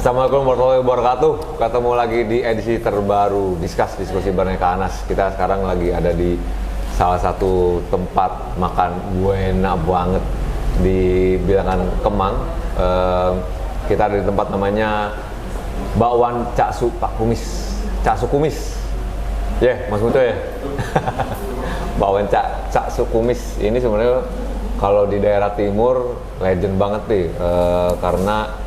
Assalamualaikum warahmatullahi wabarakatuh. Ketemu lagi di edisi terbaru Diskusi bareng Kak Anas. Kita sekarang lagi ada di salah satu tempat makan enak banget di bilangan Kemang. Kita ada di tempat namanya Bakwan Caksu Pak Kumis. Caksu Kumis. Mas Muto ya. Bakwan Caksu Kumis. Ini sebenarnya kalau di daerah timur legend banget nih, karena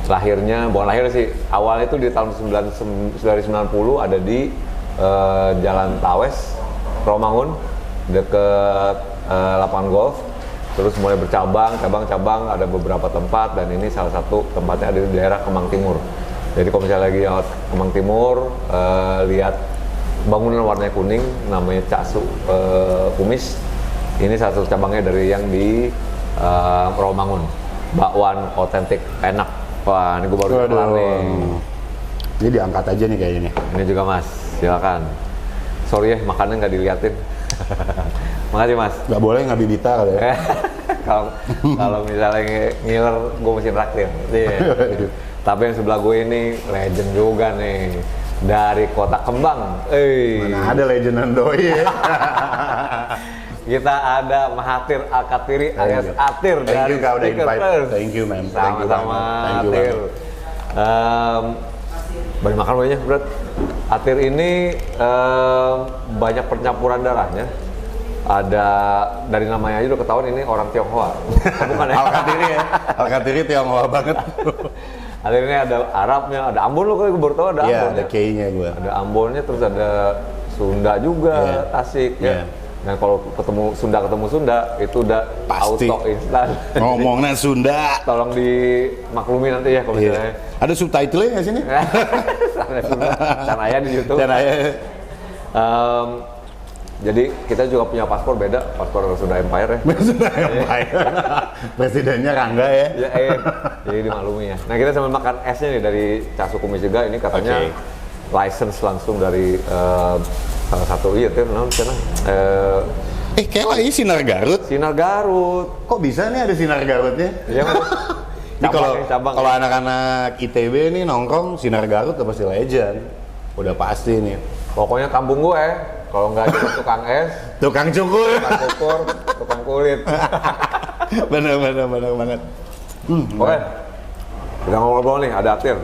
lahirnya, bukan lahir sih, awalnya itu di tahun 1990 ada di Jalan Tawes, Romangun, deket lapangan golf. Terus mulai bercabang, cabang-cabang, ada beberapa tempat, dan ini salah satu tempatnya ada di daerah Kemang Timur. Jadi kalau misalnya lagi lewat Kemang Timur, lihat bangunan warnanya kuning, namanya Caksu Kumis. Ini salah satu cabangnya dari yang di Romangun. Bakwan otentik, enak. Wah, ini gue baru kelar nih. Ini diangkat aja nih kayaknya nih. Ini juga Mas, silakan. Sorry ya, makannya nggak diliatin. Makasih Mas. Nggak boleh nggak bibita kali ya. Kalau misalnya ngiler, gue mesti traktir. Yeah. Tapi yang sebelah gue ini legend juga nih, dari Kota Kembang. Mana ada legendan doi ya. Kita ada Mahathir Alkatiri alias Atir dari Speaker First. Thank you man. Sama-sama Atir. Banyak makan banyak berat. Atir ini banyak pencampuran darahnya. Ada dari namanya aja udah ketahuan ini orang Tionghoa. Bukan ya? Alkatiri ya. Alkatiri Tionghoa banget. Atir ini ada Arabnya, ada Ambon lo, gue baru tahu ada Ambon. Iya, ada K-nya gue. Ada Ambonnya, terus ada Sunda juga, Tasik ya. Dan kalau ketemu Sunda itu udah pasti auto instan. Ngomongnya Sunda. Tolong dimaklumi nanti ya kalau misalnya. Ada subtitle-nya nggak sini? Sanaya di YouTube. Sanaya. Jadi kita juga punya paspor beda, paspor Sunda Empire ya. Sunda Empire. Presidennya Rangga ya. Jadi dimaklumi ya. Nah, kita sambil makan esnya nih dari Caksu Kumis juga. Ini katanya license langsung dari salah satu kayak lagi Sinar Garut. Sinar Garut. Kok bisa nih ada Sinar Garutnya? Iya Mas. Ini kalau anak-anak ITB nih nongkrong Sinar Garut udah pasti legend. Udah pasti nih. Pokoknya kampung gue, kalau nggak ada tukang es, tukang cukur, tukang kulit. bener banget. Oke. Udah ngobrol nih, ada Atir.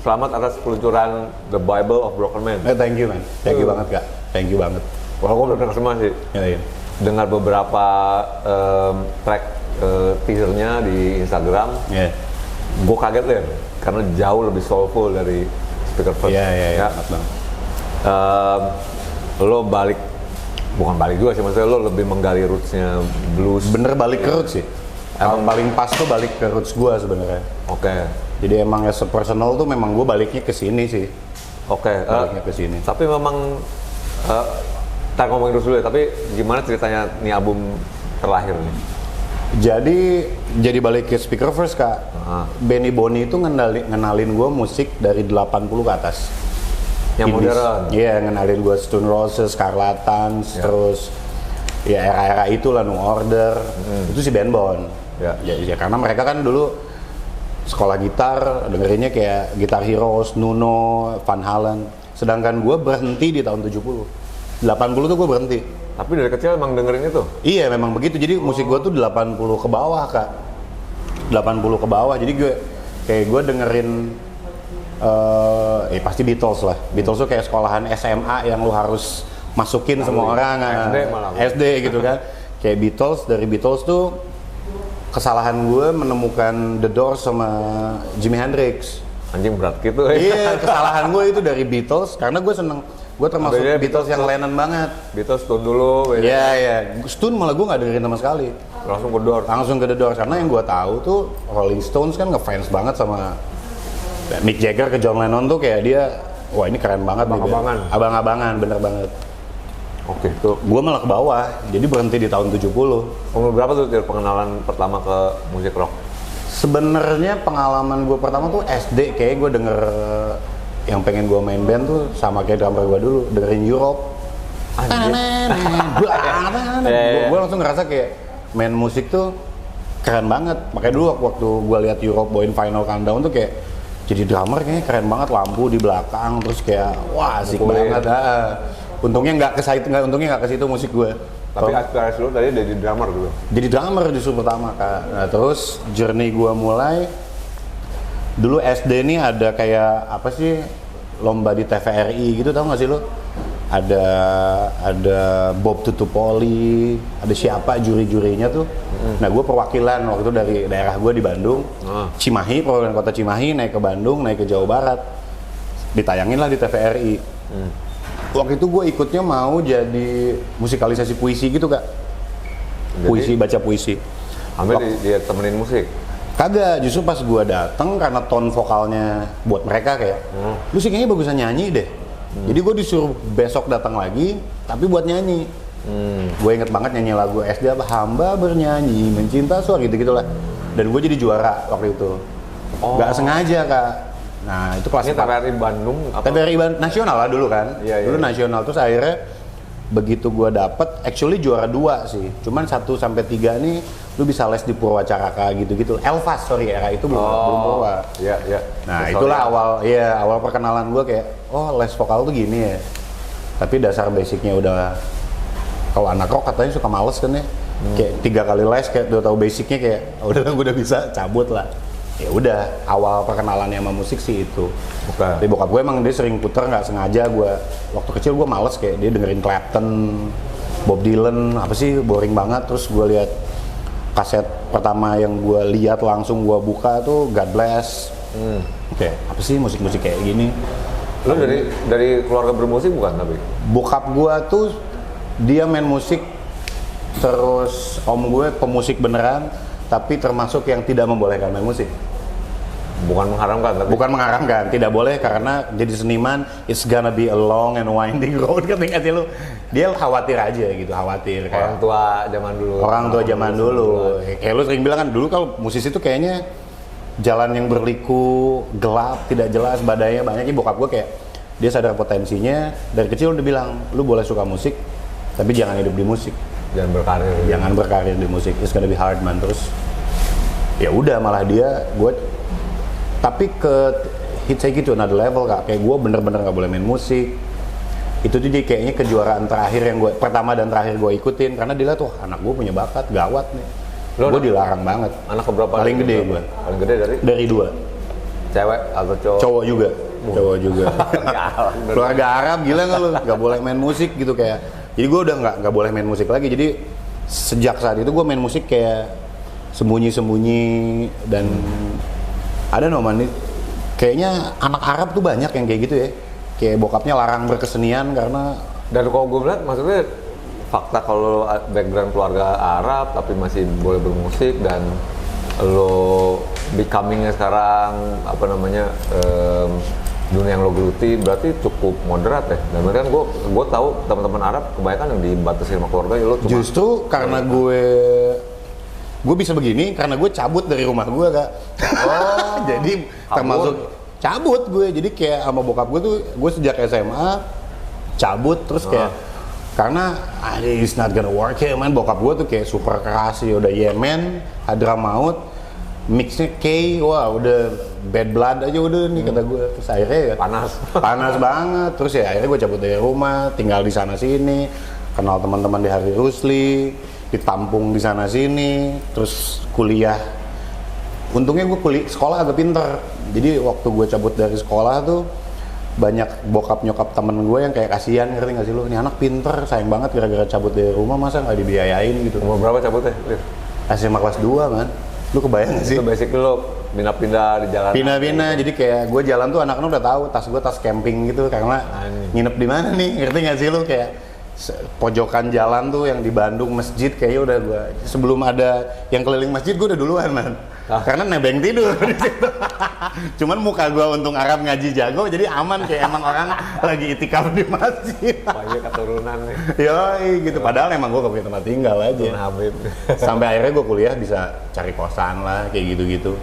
Selamat atas peluncuran The Bible of Broken Man. Thank you man, thank you banget Kak, thank you banget. Wah, gue udah dengar semua sih. Iya. Dengar beberapa track teasernya di Instagram. Iya. Gue kaget deh, karena jauh lebih soulful dari Speaker First. Iya. Lo bukan balik juga sih, maksudnya lo lebih menggali rootsnya blues. Bener balik ke roots sih. Emang paling pas tuh balik ke roots gue sebenarnya. Oke. Jadi emang as a personal tuh memang gue baliknya ke sini sih. Oke. Baliknya ke sini. Tapi memang kita ngomongin dulu ya. Tapi gimana ceritanya nih album terlahir nih? Jadi balik ke Speaker First Kak. Benny Boni itu ngenalin gue musik dari 80 ke atas. Yang modern? Iya, ngenalin gue Stone Roses, Scarlatans, terus ya era-era itulah, New Order. Itu si Ben Bon. Ya karena mereka kan dulu sekolah gitar, dengerinnya kayak Guitar Heroes, Nuno, Van Halen. Sedangkan gue berhenti di tahun 70. 80 tuh gue berhenti. Tapi dari kecil emang dengerin itu? Iya, memang begitu. Jadi musik gue tuh 80 ke bawah Kak. 80 ke bawah. Jadi gue dengerin pasti Beatles lah. Beatles tuh kayak sekolahan SMA yang lu harus masukin semua orang. SD gitu kan. Kayak Beatles, dari Beatles tuh kesalahan gue menemukan The Doors sama Jimi Hendrix. Anjing berat gitu. Iya, kesalahan gue itu dari Beatles karena gue seneng. Gue termasuk Beatles yang Lennon banget. Beatles Stone dulu. Iya. Stone malah gue nggak dengerin sama sekali. Langsung ke The Doors karena yang gue tahu tuh Rolling Stones kan ngefans banget sama Mick Jagger ke John Lennon tuh kayak dia, wah ini keren banget. Abang-abangan, bener banget. Oke, tuh. Gue malah ke bawah, jadi berhenti di tahun 70. Umur berapa tuh pengenalan pertama ke musik rock? Sebenarnya pengalaman gue pertama tuh SD, kayak gue denger yang pengen gue main band tuh sama kayak drummer gue dulu, dengerin Europe. Gue langsung ngerasa kayak main musik tuh keren banget. Makanya dulu waktu gue lihat Europe Boy Final Countdown tuh kayak jadi drummer kayaknya keren banget, lampu di belakang terus kayak wah asik banget. Untungnya nggak ke situ musik gue. Tapi aspirasi lu tadi jadi drummer dulu. Jadi drummer justru pertama Kak. Nah terus journey gue mulai dulu SD nih ada kayak apa sih lomba di TVRI gitu, tau nggak sih lo? Ada Bob Tutupoli, ada siapa juri-jurinya tuh. Nah gue perwakilan waktu itu dari daerah gue di Bandung, Cimahi, perwakilan kota Cimahi, naik ke Bandung, naik ke Jawa Barat, ditayangin lah di TVRI. Waktu itu gue ikutnya mau jadi musikalisasi puisi gitu Kak. Puisi, baca puisi. Ambil dia temenin musik? Kagak, justru pas gue dateng karena tone vokalnya buat mereka kayak lu sih kayaknya bagusan nyanyi deh. Jadi gue disuruh besok datang lagi, tapi buat nyanyi. Gue inget banget nyanyi lagu SD apa, hamba bernyanyi, mencinta suara gitu-gitulah. Dan gue jadi juara waktu itu. Gak sengaja Kak. Nah itu kelas 4. Ini TVRI Bandung? TVRI nasional lah dulu kan. Dulu nasional, terus akhirnya begitu gue dapet, actually juara 2 sih. Cuman 1 sampai 3 nih lu bisa les di Purwacaraka gitu-gitu. Elvas era itu belum Purwa. Iya. Nah, itulah awal perkenalan gue kayak les vokal tuh gini ya. Tapi dasar basicnya udah, kalau anak rock katanya suka males kan ya. Kayak 3 kali les kayak udah tahu basicnya kayak udah gue udah bisa cabut lah. Ya udah, awal perkenalannya sama musik sih itu. Tapi bokap gue emang dia sering puter nggak sengaja. Gue waktu kecil gue males kayak dia dengerin Clapton, Bob Dylan, apa sih boring banget. Terus gue lihat kaset pertama yang gue lihat langsung gue buka tuh God Bless. Oke, apa sih musik-musik kayak gini? Lo dari keluarga bermusik bukan tapi? Bokap gue tuh dia main musik, terus om gue pemusik beneran, tapi termasuk yang tidak membolehkan main musik. Bukan mengharamkan tapi? Bukan mengharamkan, tidak boleh karena jadi seniman it's gonna be a long and winding road kan sih lu. Dia khawatir aja gitu, khawatir kayak orang tua zaman dulu. Kayak lu sering bilang kan dulu kalau musisi itu kayaknya jalan yang berliku, gelap, tidak jelas, badainya banyak. Bokap gue kayak dia sadar potensinya, dari kecil udah bilang lu boleh suka musik tapi jangan hidup di musik. Jangan berkarir di musik. It's gonna be hard man. Terus ya udah malah gue tapi ke hit saya gitu another level Kak. Kayak gue bener-bener nggak boleh main musik. Itu tuh dia kayaknya kejuaraan terakhir yang pertama dan terakhir gue ikutin karena dia lihat tuh anak gue punya bakat gawat nih. Gue dilarang banget. Anak keberapa? Paling gede gue. Paling gede dari 2. Cewek atau cowok? Cowok juga. Cowok juga. Keluarga Arab gila nggak lu? Nggak boleh main musik gitu kayak. Jadi gue udah nggak boleh main musik lagi. Jadi sejak saat itu gue main musik kayak sembunyi-sembunyi dan ada nih. Kayaknya anak Arab tuh banyak yang kayak gitu ya. Kayak bokapnya larang berkesenian karena. Dan kalau gue lihat maksudnya fakta kalau background keluarga Arab tapi masih boleh bermusik dan lo becomingnya sekarang dunia yang lo geluti berarti cukup moderat ya. Dan kan gue tahu teman-teman Arab kebanyakan yang dibatasi sama keluarga lo cuma. Justru karena gue bisa begini karena gue cabut dari rumah gue Kak. Jadi termasuk cabut gue. Jadi kayak sama bokap gue tuh gue sejak SMA cabut terus kayak karena it's not gonna work ya man. Bokap gue tuh kayak super keras ya udah Yemen, Hadramaut, mixnya K, wah udah bad blood aja udah nih kata gue. Terus akhirnya ya panas banget. Terus ya akhirnya gue cabut dari rumah, tinggal di sana sini, kenal teman-teman di Hari Rusli, ditampung di sana sini, terus kuliah. Untungnya gue sekolah agak pinter. Jadi waktu gue cabut dari sekolah tuh banyak bokap nyokap temen gue yang kayak kasihan, ngerti nggak sih lu? Ini anak pinter, sayang banget gara-gara cabut dari rumah masa nggak dibiayain gitu. Umur berapa cabutnya? SMA kelas 2 man. Lu kebayang nggak sih? Itu basic lu pindah-pindah di jalan. Pindah-pindah, jadi kayak gue jalan tuh anak-anak udah tahu tas gue tas camping gitu karena nginep di mana nih, ngerti nggak sih lu? Kayak pojokan jalan tuh yang di Bandung masjid kayaknya udah gue sebelum ada yang keliling masjid gue udah duluan man. Karena nebeng tidur di situ. Cuman muka gue untung Arab ngaji jago jadi aman kayak emang orang lagi itikaf di masjid. Banyak keturunan nih. Yoi gitu. Padahal emang gue gak punya tempat tinggal aja. Sampai akhirnya gue kuliah bisa cari kosan lah kayak gitu-gitu.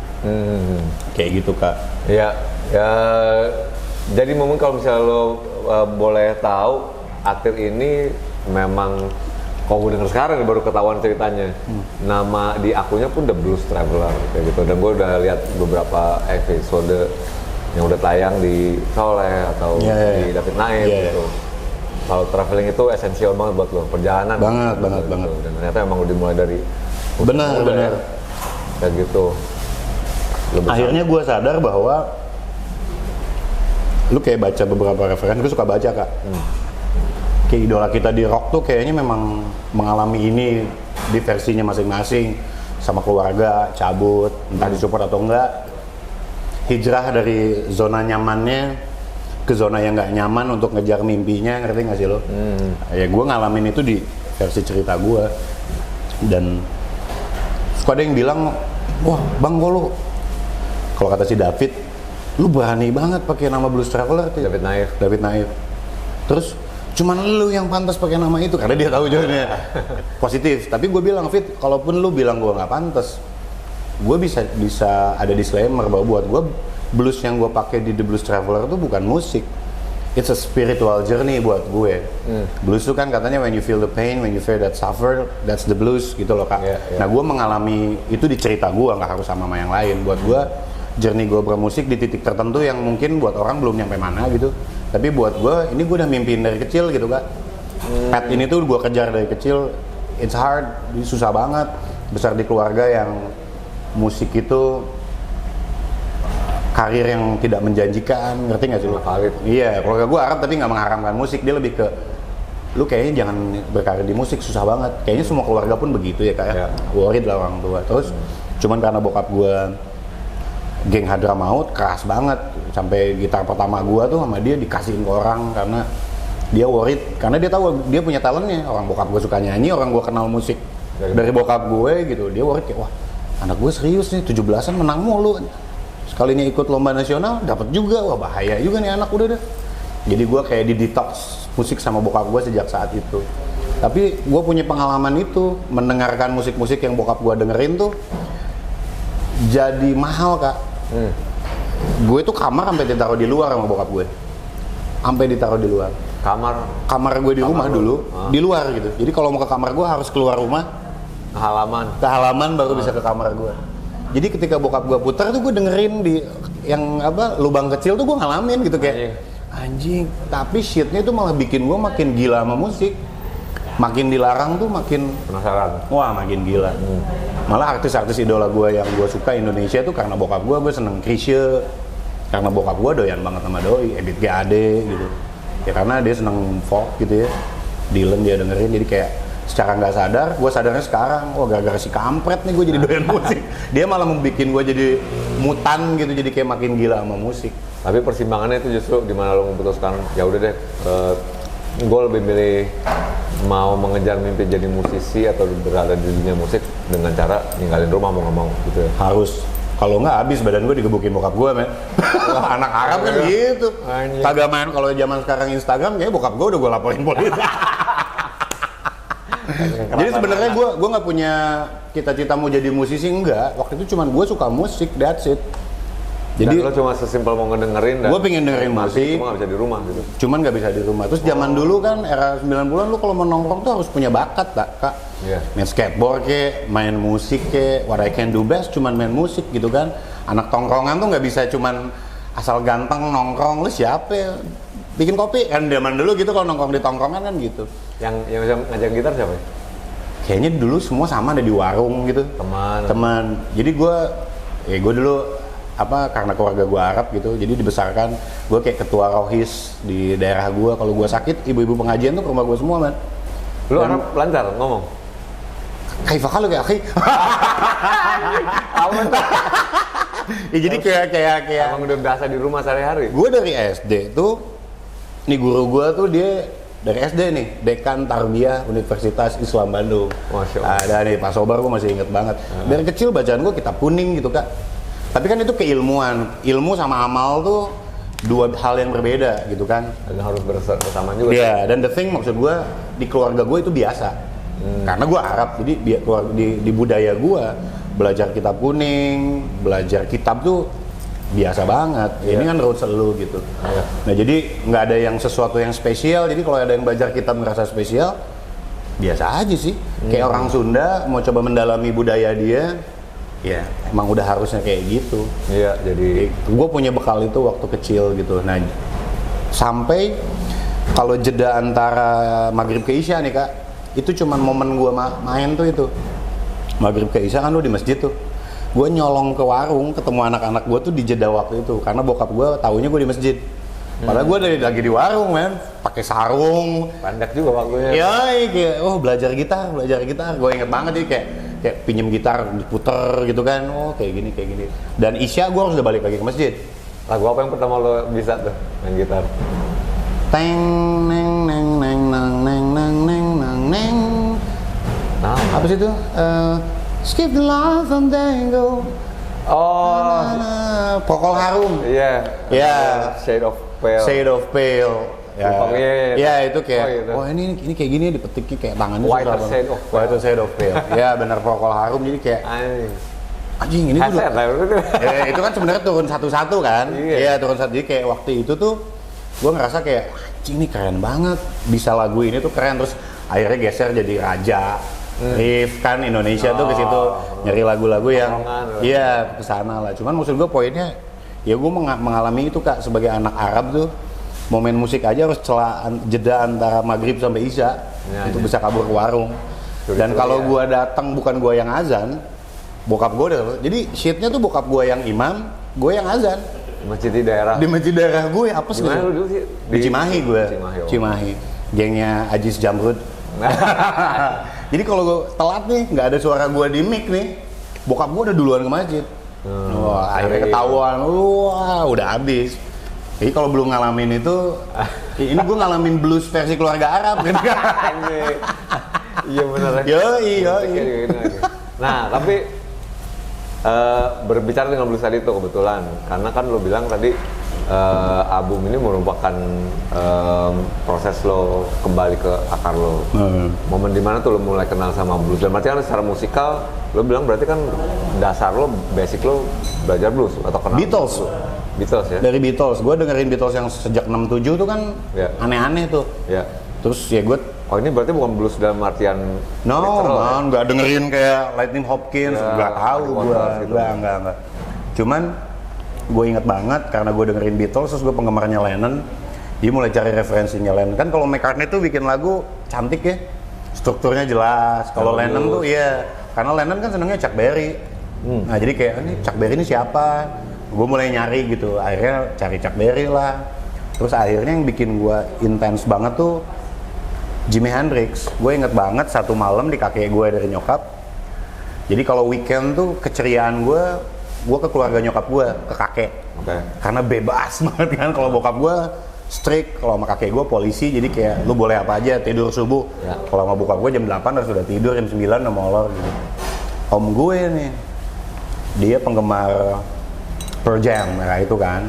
Kayak gitu Kak. Ya. Jadi mungkin kalau misalnya lo boleh tahu akhir ini memang kalau gue denger sekarang baru ketahuan ceritanya. Nama di akunnya pun The Blues Traveler kayak gitu. Dan gue udah lihat beberapa episode yang udah tayang di Soleh atau di David Naif gitu. Kalau traveling itu esensial banget buat lo, perjalanan. Banget. Dan ternyata emang udah dimulai dari Benar. kayak gitu. Akhirnya gue sadar bahwa lu kayak baca beberapa referensi, gue suka baca kak. Kayak idola kita di rock tuh kayaknya memang mengalami ini di versinya masing-masing, sama keluarga, cabut, entah disupport atau enggak, hijrah dari zona nyamannya ke zona yang nggak nyaman untuk ngejar mimpinya, ngerti nggak sih lo? Ya gue ngalamin itu di versi cerita gue. Dan suka ada yang bilang, wah bang kok lu, kalau kata si David, lu berani banget pakai nama Blues Traveler. David Naif. Terus cuman lu yang pantas pakai nama itu karena dia tahu jawabannya positif. Tapi gue bilang, Fit, kalaupun lu bilang gue nggak pantas, gue bisa ada disclaimer bahwa buat gue blues yang gue pakai di The Blues Traveler itu bukan musik. It's a spiritual journey buat gue. Blues itu kan katanya when you feel the pain, when you feel that suffer, that's the blues gitu loh kak. Nah gue mengalami itu di cerita gue, nggak harus sama yang lain. Buat gue journey gue bermusik di titik tertentu yang mungkin buat orang belum nyampe mana gitu. Tapi buat gue, ini gue udah mimpiin dari kecil gitu kak. Pet ini tuh gue kejar dari kecil. It's hard, susah banget. Besar di keluarga yang musik itu karir yang tidak menjanjikan, ngerti nggak sih lo? Iya, keluarga gue Arab tapi nggak mengharamkan musik. Dia lebih ke, lu kayaknya jangan berkarir di musik, susah banget. Kayaknya semua keluarga pun begitu ya kak ya. Worried lah orang tua. Terus cuman karena bokap gue geng Hadramaut keras banget, sampai gitar pertama gua tuh sama dia dikasihin ke orang karena dia worried, karena dia tahu dia punya talentnya. Orang bokap gua suka nyanyi, orang gua kenal musik dari bokap gue gitu. Dia worried kayak, wah anak gue serius nih, 17-an menang mulu, sekalinya ikut lomba nasional dapat juga, wah bahaya juga nih anak udah deh. Jadi gua kayak di detox musik sama bokap gua sejak saat itu. Tapi gua punya pengalaman itu, mendengarkan musik-musik yang bokap gua dengerin tuh jadi mahal kak. Gue tuh kamar sampai ditaruh di luar sama bokap gue, sampai ditaruh di luar. Kamar gue di rumah dulu di luar gitu. Jadi kalau mau ke kamar gue harus keluar rumah ke halaman baru bisa ke kamar gue. Jadi ketika bokap gue putar tuh gue dengerin di yang apa lubang kecil tuh gue ngalamin gitu kayak anjing. Tapi shitnya tuh malah bikin gue makin gila sama musik. Makin dilarang tuh makin penasaran. Wah makin gila. Malah artis-artis idola gue yang gue suka Indonesia tuh karena bokap gue seneng Chrisye. Karena bokap gue doyan banget sama doi, Ebit GAD gitu. Ya karena dia seneng folk gitu ya. Dylan dia dengerin, jadi kayak secara nggak sadar, gue sadarnya sekarang, wah gara-gara si kampret nih gue jadi doyan musik. Dia malah membuat gue jadi mutan gitu, jadi kayak makin gila sama musik. Tapi persimpangannya itu justru dimana lo memutuskan, ya udah deh, gue lebih milih mau mengejar mimpi jadi musisi atau berada di dunia musik dengan cara ninggalin rumah mau nggak mau gitu ya. Harus, kalau nggak habis badan gue digebukin bokap gue men. Anak Arab kan gitu. Kagak main kalau zaman sekarang Instagram kayaknya bokap gue udah gue laporin polisi. Jadi sebenarnya gue nggak punya cita-cita mau jadi musisi, enggak. Waktu itu cuman gue suka musik, that's it. Jadi lo cuma sesimpel mau ngedengerin dan gue pengen dengerin musik, cuma nggak bisa di rumah gitu. Cuman nggak bisa di rumah. Terus zaman dulu kan era 90-an lu kalau mau nongkrong tuh harus punya bakat tak kak. Main skateboard ke, main musik ke, what I can do best cuman main musik gitu kan. Anak tongkrongan tuh nggak bisa cuman asal ganteng nongkrong, lu siapa ya? Bikin kopi kan zaman dulu gitu kalau nongkrong di tongkrongan kan gitu. Yang bisa ngajak gitar siapa? Kayaknya dulu semua sama ada di warung gitu. Teman. Jadi gue dulu karena keluarga gue Arab gitu, jadi dibesarkan gue kayak ketua rohis di daerah gue. Kalau gue sakit, ibu-ibu pengajian tuh ke rumah gue semua man. Lu Arab lancar ngomong? Kaifakal kayak akhi. Ya jadi kayak emang udah biasa di rumah sehari-hari. Gue dari SD tuh, nih guru gue tuh dia dari SD nih, Dekan Tarbiyah Universitas Islam Bandung. Masya Allah. Ada nih Pak Sobar, gue masih inget banget. Dari kecil bacaan gue kitab kuning gitu kak. Tapi kan itu keilmuan, ilmu sama amal tuh dua hal yang berbeda gitu kan. Dan harus bersamaan juga. Iya, dan the thing maksud gue di keluarga gue itu biasa. Karena gue Arab, jadi di budaya gue belajar kitab kuning, belajar kitab tuh biasa banget. Ini kan roots lu gitu. Nah jadi nggak ada yang sesuatu yang spesial. Jadi kalau ada yang belajar kitab ngerasa spesial, biasa aja sih. Kayak orang Sunda mau coba mendalami budaya dia, ya emang udah harusnya kayak gitu. Iya, jadi Gue punya bekal itu waktu kecil gitu. Nah, sampai kalau jeda antara maghrib ke isya nih kak, itu cuman momen gue main tuh itu. Maghrib ke isya kan lu di masjid tuh. Gue nyolong ke warung, ketemu anak-anak gue tuh di jeda waktu itu. Karena bokap gue taunya gue di masjid. Padahal gue lagi di warung men, pakai sarung. pendek juga waktunya. Ya, kayak belajar gitar. Gue inget banget nih kayak pinjem gitar diputer gitu kan. Oh kayak gini. Dan isya gue harus udah balik lagi ke masjid. Lagu apa yang pertama lo bisa tuh main gitar? Teng neng neng neng neng neng neng neng neng neng. Nah, Apa sih itu? Skip the love and tango. oh, Pokol harum. iya. Iya. Shade of Pale. Shade of Pale. Ya, Oh, iya. ya itu kayak, Oh, gitu. ini kayak gini dipetiknya kayak tangannya Whiter susah Shade banget. of Pale. Whiter Shade of Pale. Ya benar Pokol harum jadi kayak anjing ini tuh. Headset lah itu. Ya, itu kan sebenarnya turun satu-satu kan? Iya. Iya turun satu. Jadi kayak waktu itu tuh gue ngerasa kayak anjing ini keren banget. Bisa lagu ini tuh keren terus akhirnya geser jadi Raja. Riff kan Indonesia tuh ke situ nyari lagu-lagu yang iya ke sana lah. Cuman maksud gue poinnya ya gue mengalami itu kak sebagai anak Arab tuh momen musik aja harus jeda antara maghrib sampai isya untuk bisa kabur ke warung. Dan kalau gue datang bukan gue yang azan, bokap gue udah jadi shitnya tuh bokap gue yang imam, gue yang azan Masjid di daerah. di masjid daerah gue apa sih? Di mana lu dulu sih? Di Cimahi gue. Cimahi. Gengnya Ajis Jamrud. Jadi kalau gue telat nih, nggak ada suara gue di mic nih, bokap gue udah duluan ke masjid. Wah, akhirnya ketahuan, wah udah habis. Jadi kalau belum ngalamin itu, ini gue ngalamin blues versi keluarga Arab gitu kan. Iya benar. Yoi. Nah, tapi berbicara dengan blues tadi itu kebetulan, karena kan lo bilang tadi album ini merupakan proses lo kembali ke akar lo. Momen dimana tuh lo mulai kenal sama blues. Dan berarti kan secara musikal, lo bilang berarti kan dasar lo, basic lo belajar blues atau kenal Beatles. Beatles ya? Dari Beatles, gue dengerin Beatles yang sejak 67 tuh kan aneh-aneh tuh. Ya. Terus ya gue Oh ini berarti bukan blues dalam artian no, literal, man, nggak dengerin kayak Lightning Hopkins, Ya, nggak tahu gue, gitu. nggak. Cuman gue inget banget karena gue dengerin Beatles, terus gue penggemarnya Lennon, dia mulai cari referensinya Lennon. Kan kalau McCartney tuh bikin lagu cantik ya, strukturnya jelas. Kalau Lennon tuh iya, karena Lennon kan senengnya Chuck Berry. Nah jadi kayak ini Chuck Berry ini siapa? Gue mulai nyari gitu, akhirnya cari Chuck Berry lah. Terus akhirnya yang bikin gue intens banget tuh Jimi Hendrix. Gue inget banget satu malam di kakek gue dari nyokap. Jadi kalau weekend tuh keceriaan gue ke keluarga nyokap gue, ke kakek. Karena bebas banget kan. Kalau bokap gue strict, kalau sama kakek gue polisi. Jadi kayak lu boleh apa aja, tidur subuh. Kalau sama bokap gue jam 8 harus sudah tidur, jam 9 udah molor gitu. Om gue nih, dia penggemar Pearl Jam, ya itu kan.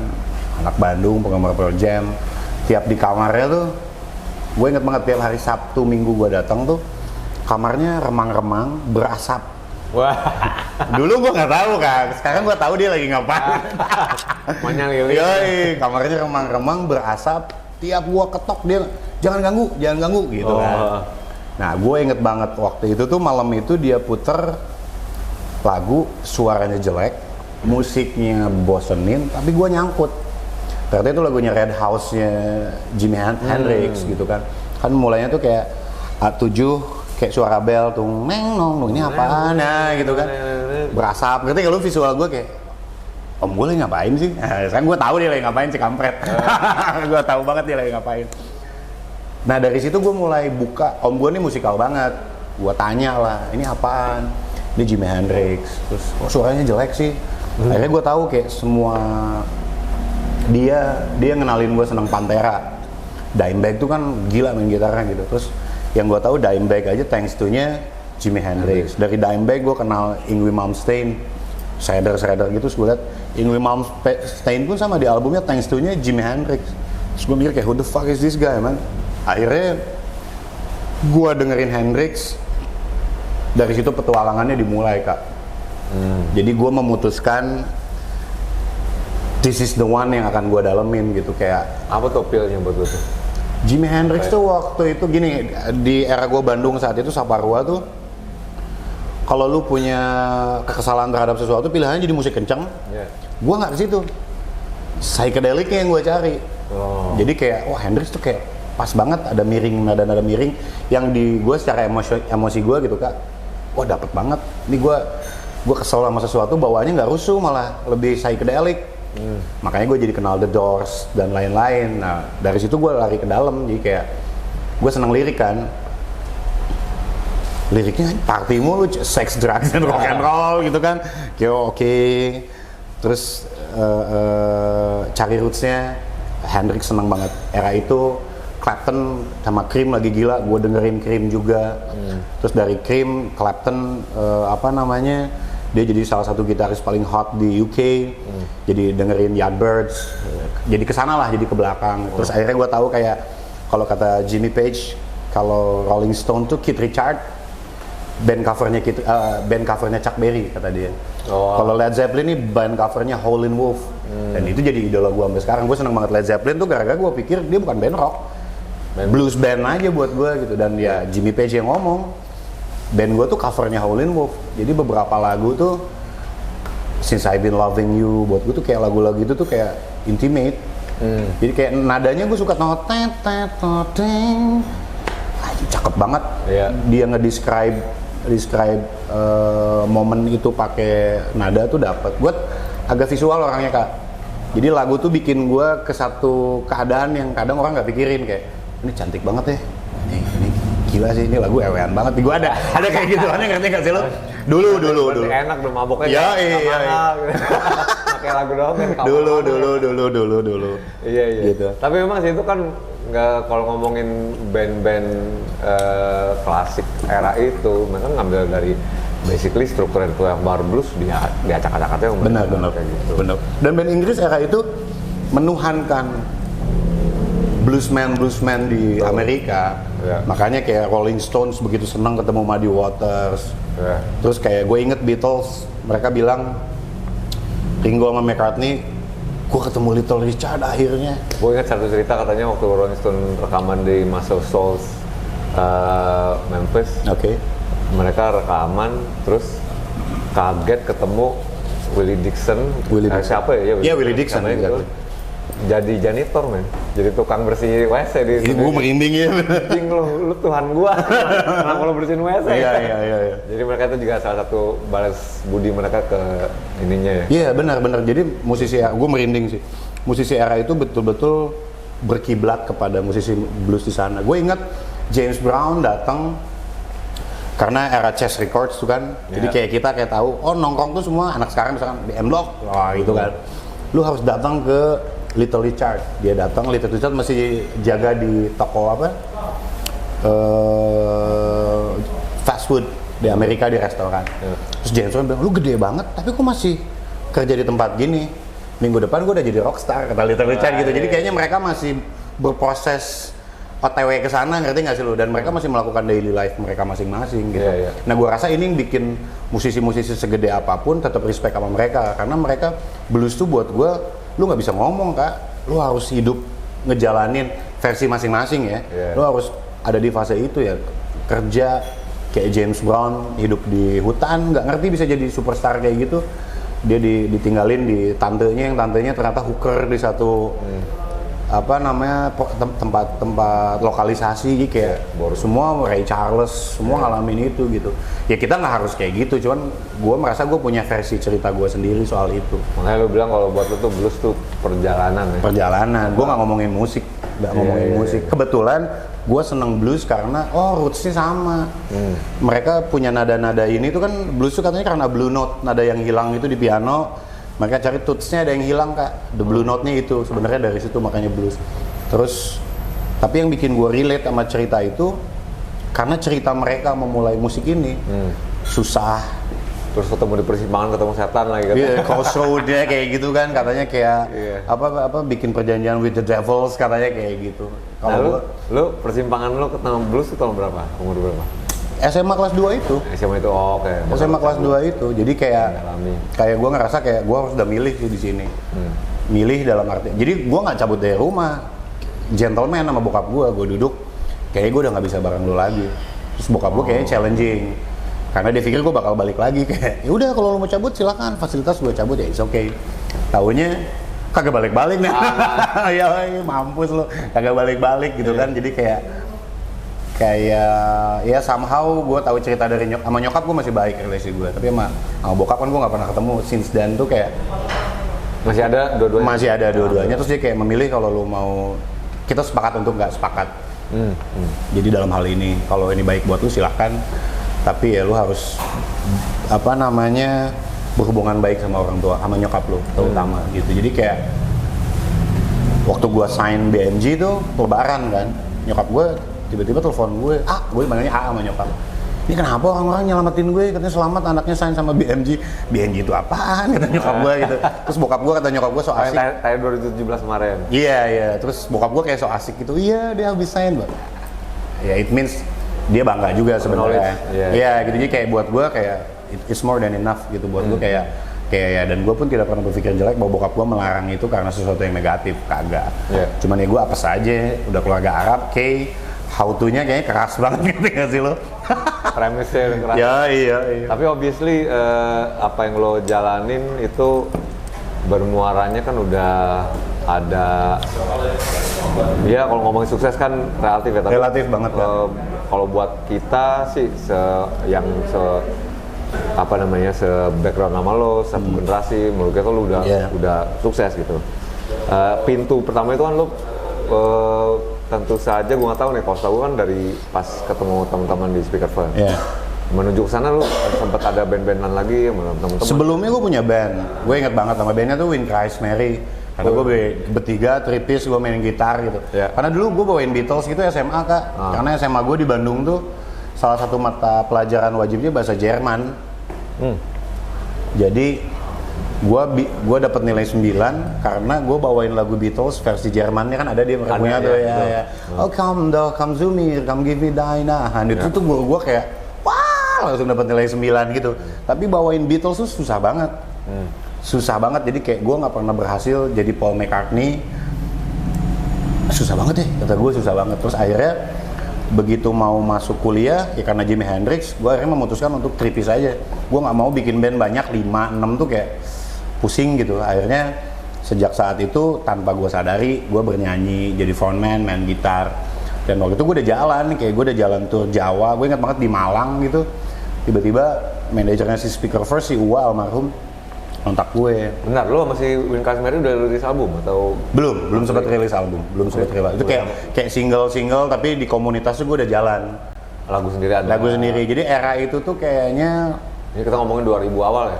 Anak Bandung, penggemar Pearl Jam. Tiap di kamarnya tuh, gue inget banget tiap hari Sabtu Minggu gue datang tuh kamarnya remang-remang berasap. Wah. Dulu gue nggak tahu kan, sekarang gue tahu dia lagi ngapain. Manyang lili. Yoi, kamarnya remang-remang berasap. Tiap gue ketok dia jangan ganggu gitu kan. Nah gue inget banget waktu itu tuh malam itu dia puter lagu suaranya jelek, musiknya bosenin, tapi gue nyangkut. Ternyata itu lagunya Red House-nya Jimi Hendrix gitu kan. Kan mulainya tuh kayak A7 kayak suara bel tuh neng nong ini apaan ya gitu kan. Berasap. Ngerti kalau visual gue kayak om gue lagi ngapain sih? Sekarang gue tahu dia lagi ngapain si kampret. Gue tahu banget dia lagi ngapain. Nah dari situ gue mulai buka. Om gue nih musikal banget. Gue tanya lah, ini apaan? Ini Jimi Hendrix. Terus suaranya jelek sih. Akhirnya gue tahu kayak semua dia ngenalin gue seneng Pantera. Dimebag tuh kan gila main gitarnya gitu. Terus yang gue tahu Dimebag aja thanks to-nya Jimi Hendrix. Dari Dimebag gue kenal Yngwie Malmsteen, Shredder gitu. Terus gue liat Yngwie Malmsteen pun sama di albumnya thanks to-nya Jimi Hendrix. Terus gue mikir kayak who the fuck is this guy man? Akhirnya gue dengerin Hendrix. Dari situ petualangannya dimulai kak. Jadi gue memutuskan this is the one yang akan gue dalemin gitu kayak. Apa tuh pilnya buat lu tuh? Jimi Hendrix tuh waktu itu gini, di era gue Bandung saat itu Saparua tuh, kalau lu punya kekesalan terhadap sesuatu, pilihannya jadi musik kenceng. Gue nggak ke situ. Psychedelicnya yang gue cari. Jadi kayak, wah Hendrix tuh kayak pas banget, ada miring, nada-nada miring yang di gue secara emosi gue gitu kak. Wah dapet banget. Ini gue kesel sama sesuatu, bawaannya nggak rusuh, malah lebih psychedelic. Makanya gue jadi kenal The Doors dan lain-lain. Nah dari situ gue lari ke dalam, jadi kayak gue seneng lirik kan. Liriknya party mulu, sex, drugs, and rock and roll gitu kan. Kayak oke. Terus cari rootsnya, Hendrix seneng banget. Era itu Clapton sama Cream lagi gila, gue dengerin Cream juga. Terus dari Cream, Clapton dia jadi salah satu gitaris paling hot di UK. Jadi dengerin Yardbirds, jadi kesana lah, jadi ke belakang. Terus akhirnya gue tahu kayak kalau kata Jimmy Page, kalau Rolling Stone tuh Keith Richard, band covernya Chuck Berry kata dia. Kalau Led Zeppelin ini band covernya Howlin' Wolf. Dan itu jadi idola gue sampai sekarang. Gue seneng banget Led Zeppelin tuh gara-gara gue pikir dia bukan band rock, blues band aja buat gue gitu. Dan ya Jimmy Page yang ngomong, band gue tuh covernya Howlin' Wolf. Jadi beberapa lagu tuh Since I've Been Loving You, buat gue tuh kayak lagu-lagu itu tuh kayak intimate. Jadi kayak nadanya gue suka cakep banget. Dia ngedescribe momen itu pakai nada tuh dapat. Gue agak visual orangnya kak. Jadi lagu tuh bikin gue ke satu keadaan yang kadang orang nggak pikirin, kayak ini cantik banget ya. Ini gila sih, ini lagu ewean banget. Gue ada kayak gitu, ngerti nggak sih lo? Dulu. Enak dong maboknya. Iya. Pakai lagu doang kan. Dulu. Iya. Gitu. Tapi memang sih itu kan nggak, kalau ngomongin band-band klasik era itu, mereka ngambil dari basically struktur itu yang bar blues, dia acak-acaknya yang benar. Kayak gitu. Benar. Dan band Inggris era itu menuhankan bluesman di Amerika. Makanya kayak Rolling Stones begitu senang ketemu Muddy Waters. Terus kayak gue inget Beatles, mereka bilang Ringo sama McCartney, gue ketemu Little Richard akhirnya. Gue inget satu cerita, katanya waktu Rolling Stone rekaman di Muscle Shoals Memphis. Mereka rekaman, terus kaget ketemu Willie Dixon. Siapa ya? Iya, Willie Dixon. Jadi janitor, men. Jadi tukang bersih WC di ini. Gue merinding ya. Anjing lu Tuhan gua. Kenapa lu bersihin WC? Iya. Jadi mereka itu juga salah satu balas budi mereka ke ininya ya. Iya, benar. Jadi musisi era, gue merinding sih. Musisi era itu betul-betul berkiblat kepada musisi blues di sana. Gue ingat James Brown datang karena era Chess Records tuh kan. Jadi kayak kita kayak tahu, oh nongkrong tuh semua anak sekarang misalkan di M Block, gitu kan. Lu harus datang ke Little Richard. Dia datang, Little Richard masih jaga di toko fast food di Amerika, di restoran. Terus James Brown bilang, lu gede banget, tapi kok masih kerja di tempat gini? Minggu depan gue udah jadi rockstar, kata Little Richard gitu. Jadi kayaknya mereka masih berproses OTW ke sana, ngerti nggak sih lu? Dan mereka masih melakukan daily life mereka masing-masing gitu. Nah, gue rasa ini yang bikin musisi-musisi segede apapun tetap respect sama mereka, karena mereka blues tuh buat gue, lu nggak bisa ngomong kak, lu harus hidup ngejalanin versi masing-masing ya. Lu harus ada di fase itu ya, kerja kayak James Brown, hidup di hutan, nggak ngerti bisa jadi superstar kayak gitu. Dia ditinggalin di tantenya, yang tantenya ternyata hooker di satu tempat lokalisasi kayak semua Ray Charles, semua ngalamin itu gitu. Ya kita nggak harus kayak gitu, cuman gue merasa gue punya versi cerita gue sendiri soal itu. Makanya lu bilang kalau buat lu tuh blues tuh perjalanan ya? Perjalanan, gue nggak ngomongin musik, musik. Kebetulan gue seneng blues karena rootsnya sama. Mereka punya nada-nada ini tuh kan, blues tuh katanya karena blue note, nada yang hilang itu di piano. Mereka cari tutsnya ada yang hilang kak, the blue note-nya itu sebenarnya dari situ makanya blues. Terus tapi yang bikin gue relate sama cerita itu karena cerita mereka memulai musik ini susah. Terus ketemu di persimpangan, ketemu setan lagi kan? Iya, crossroad-nya kayak gitu kan, katanya kayak bikin perjanjian with the devils katanya kayak gitu. Kalau lu persimpangan lu ketemu blues itu tahun berapa? Umur berapa? SMA kelas 2 itu. SMA itu oke. SMA kelas 2 itu. Jadi kayak gue ngerasa kayak gue harus udah milih sih di sini. Milih dalam arti. Jadi gue nggak cabut dari rumah. gentleman sama bokap gue duduk, kayaknya gue udah nggak bisa bareng lu lagi. Terus bokap gue kayaknya challenging, karena dia pikir gue bakal balik lagi, kayak ya udah kalau lu mau cabut silakan, fasilitas gue cabut ya, it's okay. Taunya kagak balik-balik nih, ya mampus lu, kagak balik-balik gitu kan, jadi kayak ya somehow gue tahu cerita dari sama nyokap gue masih baik relasi gue, tapi sama bokap kan gue nggak pernah ketemu since then tuh kayak masih ada dua-duanya. Masih ada dua-duanya, terus dia kayak memilih kalau lu mau kita sepakat untuk nggak sepakat. Jadi dalam hal ini kalau ini baik buat lu silahkan, tapi ya lu harus berhubungan baik sama orang tua, sama nyokap lu terutama gitu. Jadi kayak waktu gua sign BMG tuh lebaran kan, nyokap gue tiba-tiba telepon gue, gue panggilnya A sama nyokap. Ini kenapa orang-orang nyelamatin gue, katanya selamat anaknya sign sama BMG. BMG itu apaan, kata nyokap gue gitu. Terus bokap gue kata nyokap gue so asik. Tahun 2017 kemarin. Iya, terus bokap gue kayak so asik gitu, iya dia habis sign Bang. Ya it means dia bangga juga sebenarnya. Iya gitu, jadi kayak buat gue kayak it's more than enough gitu buat gue kayak ya, dan gue pun tidak pernah berpikir jelek bahwa bokap gue melarang itu karena sesuatu yang negatif, kagak. Cuman ya gue apes aja, udah keluarga Arab, how to-nya kayaknya keras banget gitu gak sih lo? Premisnya keras. Iya. Tapi obviously apa yang lo jalanin itu bermuaranya kan udah ada, ya kalau ngomongin sukses kan relatif ya. Tapi relatif banget kan. Kalau buat kita sih background nama lo, satu generasi, menurut kita lo udah sukses gitu. Pintu pertama itu kan lo tentu saja gue nggak tahu nih, kalau tahu kan dari pas ketemu teman-teman di Speaker First. Menuju ke sana lu sempat ada band-bandan lagi sama teman-teman. Sebelumnya gue punya band, gue inget banget sama bandnya tuh Win Christ Mary. Karena gue bertiga, tripis, gue main gitar gitu. Karena dulu gue bawain Beatles gitu SMA Kak. Karena SMA gue di Bandung tuh salah satu mata pelajaran wajibnya bahasa Jerman. Jadi gue dapat nilai 9 karena gue bawain lagu Beatles versi Jermannya kan ada dia punya tuh ya. Oh come to me, come give me Dinah. Itu tuh gue kayak wah langsung dapat nilai 9 gitu. Tapi bawain Beatles tuh susah banget. Susah banget, jadi kayak gue nggak pernah berhasil jadi Paul McCartney. Susah banget ya, kata gue susah banget. Terus akhirnya begitu mau masuk kuliah ya karena Jimi Hendrix, gue akhirnya memutuskan untuk tripis aja. Gue nggak mau bikin band banyak 5-6 tuh kayak pusing gitu. Akhirnya sejak saat itu tanpa gue sadari gue bernyanyi, jadi frontman, main gitar. Dan waktu itu gue udah jalan, kayak gue udah jalan tour Jawa. Gue ingat banget di Malang gitu. Tiba-tiba manajernya si Speaker First, si Uwa almarhum, kontak gue. Benar, lo masih Win Christ Mary udah rilis album atau? Belum sempat rilis album, Itu kayak single tapi di komunitas tuh gue udah jalan. Lagu sendiri ada? Lagu sendiri, jadi era itu tuh kayaknya... Ini kita ngomongin 2000 awal ya?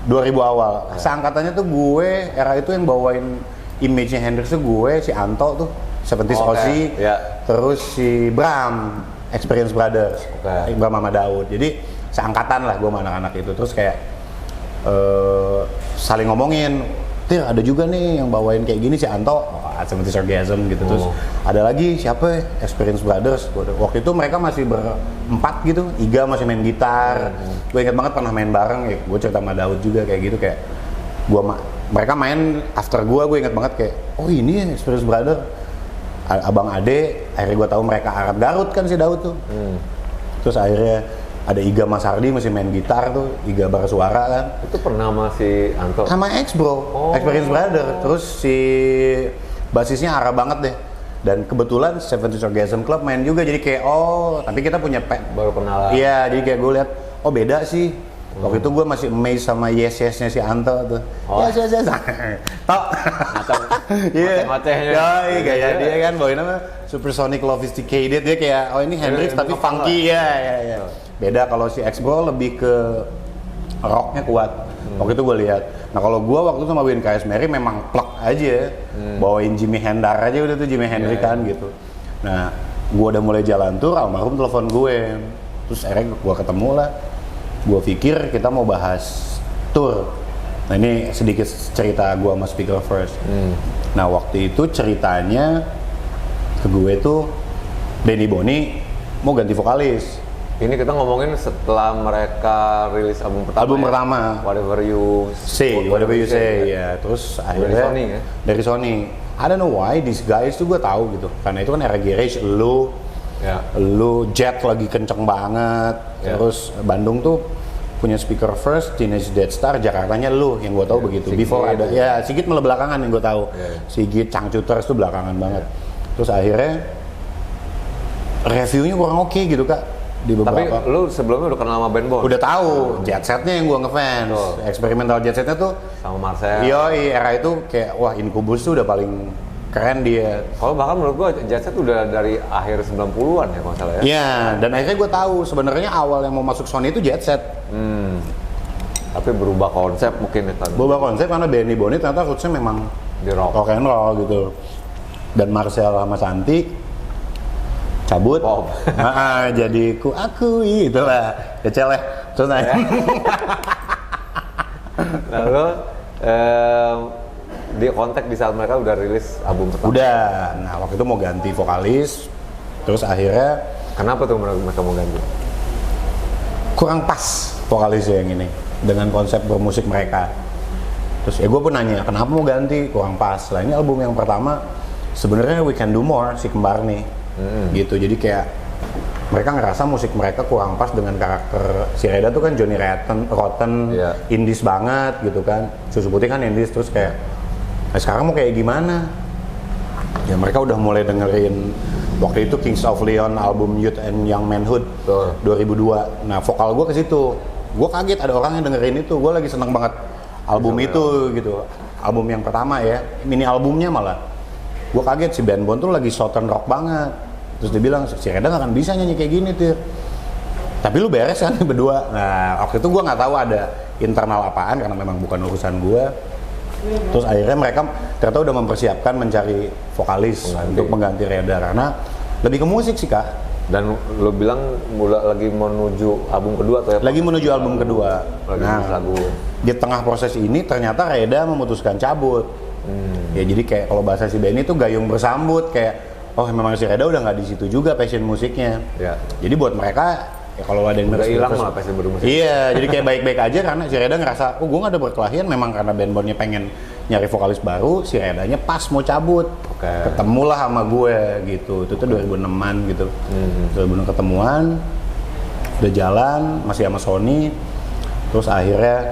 2000 awal, seangkatannya tuh gue, era itu yang bawain image-nya Hendrix tuh gue, si Anto tuh, 70s Ozzy, terus si Bram, Experience Brothers, Bram sama Daud. Jadi seangkatan lah gue sama anak-anak itu, terus kayak saling ngomongin, Tir ada juga nih yang bawain kayak gini si Anto, 70s Orgasm gitu. Terus ada lagi siapa Experience Brothers. Waktu itu mereka masih berempat gitu, Iga masih main gitar. Gue inget banget pernah main bareng ya, gue cerita sama Daud juga kayak gitu, kayak mereka main after gue inget banget kayak oh ini ya Experience Brothers, Abang Ade. Akhirnya gue tahu mereka Arab Garut kan si Daud tuh. Terus akhirnya ada Iga Mas Hardi masih main gitar tuh, Iga Barasuara kan. Itu pernah sama si Anto? Sama Experience Brother. Terus si basisnya Arab banget deh. Dan kebetulan 70s Orgasm Club main juga, jadi kayak tapi kita punya baru kenalan. Iya, jadi kayak gue lihat beda sih. Waktu itu gue masih amazed sama yes-nya si Anto tuh. Yes. Tok. Ngoceh-ngocehnya. Yoi, gaya dia kan bawain apa? Supersonic Sophisticated, dia kayak ini Hendrix tapi funky ya. Beda kalau si X-Bro lebih ke rocknya kuat. Waktu itu gue lihat. Nah kalau gue waktu itu sama Win Christ Mary memang plek aja, bawain Jimi Hendar aja udah tuh, Jimi Hendrix kan gitu. Nah gue udah mulai jalan tour, almarhum telepon gue. Terus akhirnya gue ketemu lah. Gue pikir kita mau bahas tour. Nah ini sedikit cerita gue sama Speaker First. Nah waktu itu ceritanya ke gue tuh Denny Boni mau ganti vokalis. Ini kita ngomongin setelah mereka rilis album pertama. Album pertama. Whatever You Say ya. Terus akhirnya dari Sony ya? Dari Sony. I don't know why these guys tuh gue tahu gitu, karena itu kan era garage, lu Jet lagi kenceng banget, terus Bandung tuh punya speaker first, Teenage Death Star, Jakartanya lu yang gue tahu begitu. Sigit, Before ada Sigit malah belakangan yang gue tahu. Sigit, Changcuters tuh belakangan banget. Terus akhirnya reviewnya kurang oke gitu kak di beberapa. Tapi lu sebelumnya udah kenal sama band Bon? Udah tahu, Jet Set-nya yang gue ngefans. Eksperimental Jet Set-nya tuh sama Marcel. Yoi, era itu kayak wah Incubus tuh udah paling keren dia. Kalau bahkan menurut gua Jet Set udah dari akhir 90-an ya kalau salah ya. Iya, dan akhirnya gue tahu sebenarnya awal yang mau masuk Sony itu Jet Set. Tapi berubah konsep mungkin ya kan. Berubah konsep karena Benny Boni ternyata rootsnya memang Di rock and roll gitu. Dan Marcel sama Santi cabut. Pop. Jadi ku akui itulah kecil ya. Terus Lalu di kontak di saat mereka udah rilis album pertama. Udah. Nah, waktu itu mau ganti vokalis. Terus akhirnya kenapa tuh mereka mau ganti? Kurang pas vokalisnya yang ini dengan konsep bermusik mereka. Terus ya gue pun nanya, kenapa mau ganti? Kurang pas. Lah ini album yang pertama sebenarnya We Can Do More si kembar nih. Gitu. Jadi kayak mereka ngerasa musik mereka kurang pas dengan karakter si Reda tuh kan Johnny Rotten, indies banget gitu kan. Susu Putih kan indies, terus kayak sekarang mau kayak gimana? Ya mereka udah mulai dengerin waktu itu Kings of Leon album Youth and Young Manhood 2002. Nah vokal gue ke situ, gue kaget ada orang yang dengerin itu. Gue lagi seneng banget album itu gitu, album yang pertama ya, mini albumnya malah. Gue kaget si Ben Bon tuh lagi southern rock banget. Terus dia bilang si Reda nggak akan bisa nyanyi kayak gini tuh. Tapi lu beres kan berdua. Nah waktu itu gue nggak tahu ada internal apaan karena memang bukan urusan gue. Terus akhirnya mereka ternyata udah mempersiapkan mencari vokalis untuk mengganti Reda karena lebih ke musik sih kak. Dan lo bilang lagi menuju album kedua atau ya? Lagi menuju album kedua. Nah, lagu. Di tengah proses ini ternyata Reda memutuskan cabut. Ya jadi kayak kalau bahasa si Benny tuh gayung bersambut kayak oh memang si Reda udah nggak di situ juga passion musiknya. Ya. Jadi buat mereka ya kalau ada yang udah hilang malah passion bermusik. Iya, jadi kayak baik-baik aja karena si Reda ngerasa, gue nggak ada berkelahian memang karena band-bandnya pengen nyari vokalis baru, si Redanya pas mau cabut, ketemulah sama gue gitu, itu tuh 2006an gitu, 2006 ketemuan, udah jalan, masih sama Sony, terus akhirnya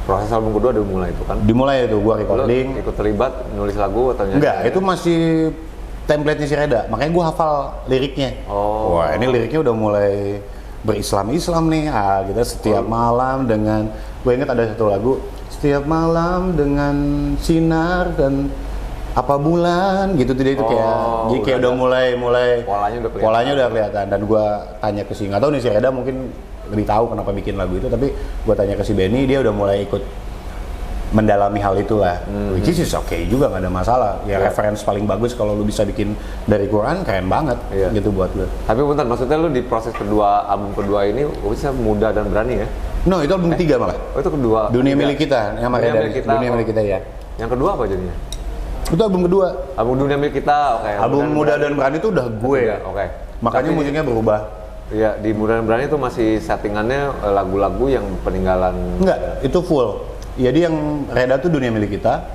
proses album kedua udah mulai itu kan? Dimulai itu, gue recording. Lo ikut terlibat nulis lagu atau nyanyi? Enggak, itu masih template-nya si Reda, makanya gue hafal liriknya. Wah ini liriknya udah mulai berislam-islam nih, gitu setiap malam dengan, gue inget ada satu lagu, setiap malam dengan sinar dan apa bulan gitu tidak itu kayak, jadi kayak udah mulai polanya udah kelihatan. Dan gue tanya ke si, nggak tahu nih si Reda mungkin lebih tahu kenapa bikin lagu itu, tapi gue tanya ke si Benny, dia udah mulai ikut mendalami hal itulah, which is okay juga, nggak ada masalah. Ya reference paling bagus kalau lu bisa bikin dari Quran, keren banget gitu buat lu. Tapi bentar, maksudnya lu di proses kedua, album kedua ini bisa muda dan berani ya? No, itu album ketiga malah. Oh itu kedua? Dunia Milik Kita, yang Dunia Milik Kita ya. Yang kedua apa jadinya? Itu album kedua. Album Dunia Milik Kita, oke. Album Muda dan Berani itu udah gue. Oke. Makanya musiknya berubah. Iya, di Muda dan Berani itu masih settingannya lagu-lagu yang peninggalan. Enggak, itu full. Jadi yang Reda tuh Dunia Milik Kita,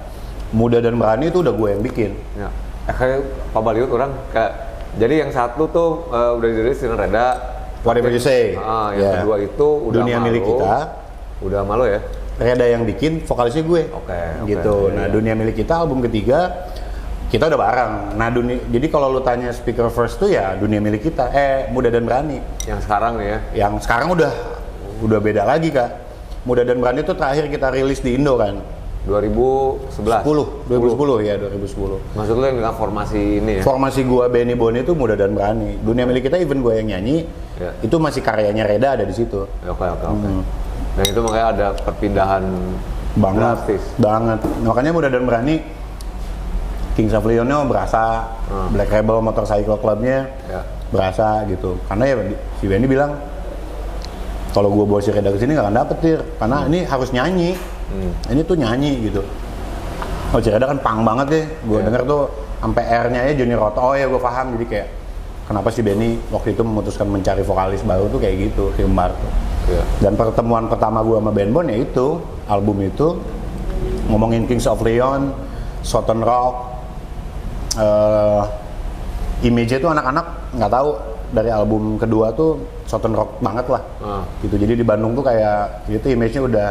Muda dan Berani itu udah gue yang bikin. Ya. Kayak Pak Baliut orang kayak, jadi yang satu tuh udah dirilis dengan Reda. Whatever You Say. Yang kedua itu udah Dunia Milik Kita. Udah malu ya. Reda yang bikin, vokalisnya gue. Gitu. Nah, Dunia Milik Kita album ketiga kita udah bareng. Nah, jadi kalau lu tanya speaker first tuh ya Dunia Milik Kita, Muda dan Berani. Yang sekarang nih ya. Yang sekarang udah beda lagi, Kak. Muda dan Berani itu terakhir kita rilis di Indo kan 2011 2010 ya 2010. Maksudnya dengan formasi ini ya? Formasi gua Benny Boni itu Muda dan Berani. Dunia Milik Kita even gua yang nyanyi itu masih karyanya Reda ada di situ. Oke. Dan itu makanya ada perpindahan drastis banget. Makanya Muda dan Berani Kings of Leon-nya berasa, Black Rebel Motorcycle Club-nya berasa gitu. Karena ya si Benny bilang kalau gue bawa si Reda ke sini nggak akan dapet Tir, karena ini harus nyanyi, ini tuh nyanyi gitu. Oh si Reda kan pang banget deh, gue denger tuh sampai R-nya ya Johnny Rotten. Oh ya gue paham, jadi kayak kenapa si Benny waktu itu memutuskan mencari vokalis baru tuh kayak gitu, Kembar tuh. Dan pertemuan pertama gue sama Ben Bon ya itu, album itu ngomongin Kings of Leon, Southern Rock, image-nya tuh anak-anak nggak tahu dari album kedua tuh Southern Rock banget lah, gitu. Jadi di Bandung tuh kayak gitu image-nya udah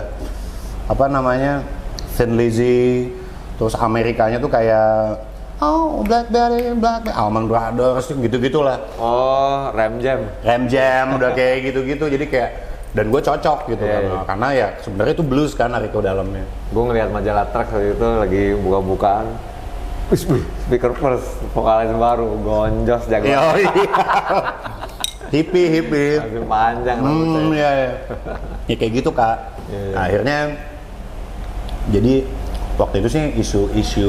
apa namanya Thin Lizzy, terus Amerikanya tuh kayak Blackberry, Allman Brothers gitu-gitulah. Oh, Ram Jam Udah kayak gitu-gitu. Jadi kayak dan gue cocok gitu karena ya sebenarnya itu blues kan Ariko dalamnya. Gue ngeliat majalah Trax waktu itu lagi buka-bukaan. Wih, Speaker First, vokalis baru, gonjos jago. Hippie. Masih panjang rambutnya. Iya. Ya kayak gitu Kak. Nah, akhirnya jadi waktu itu sih isu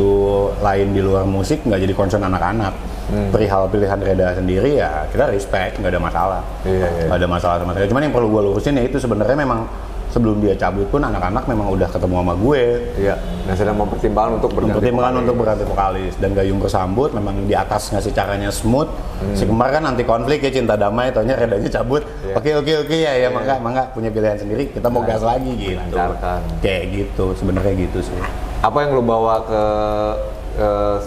lain di luar musik nggak jadi concern anak-anak. Perihal pilihan Reda sendiri ya kita respect, nggak ada masalah. Nggak ada masalah sama sekali. Cuman yang perlu gue lurusin ya itu sebenarnya memang sebelum dia cabut pun anak-anak memang udah ketemu sama gue. Iya. Dan sedang mempertimbangkan untuk berganti vokalis. Dan Gayung Kesambut memang di atas ngasih caranya smooth. Si Kembar kan anti konflik ya, cinta damai, taunya Redanya cabut. Oke ya mangga punya pilihan sendiri, kita mau gas lagi gitu. Lancarkan. Kayak gitu, sebenarnya gitu sih. Apa yang lo bawa ke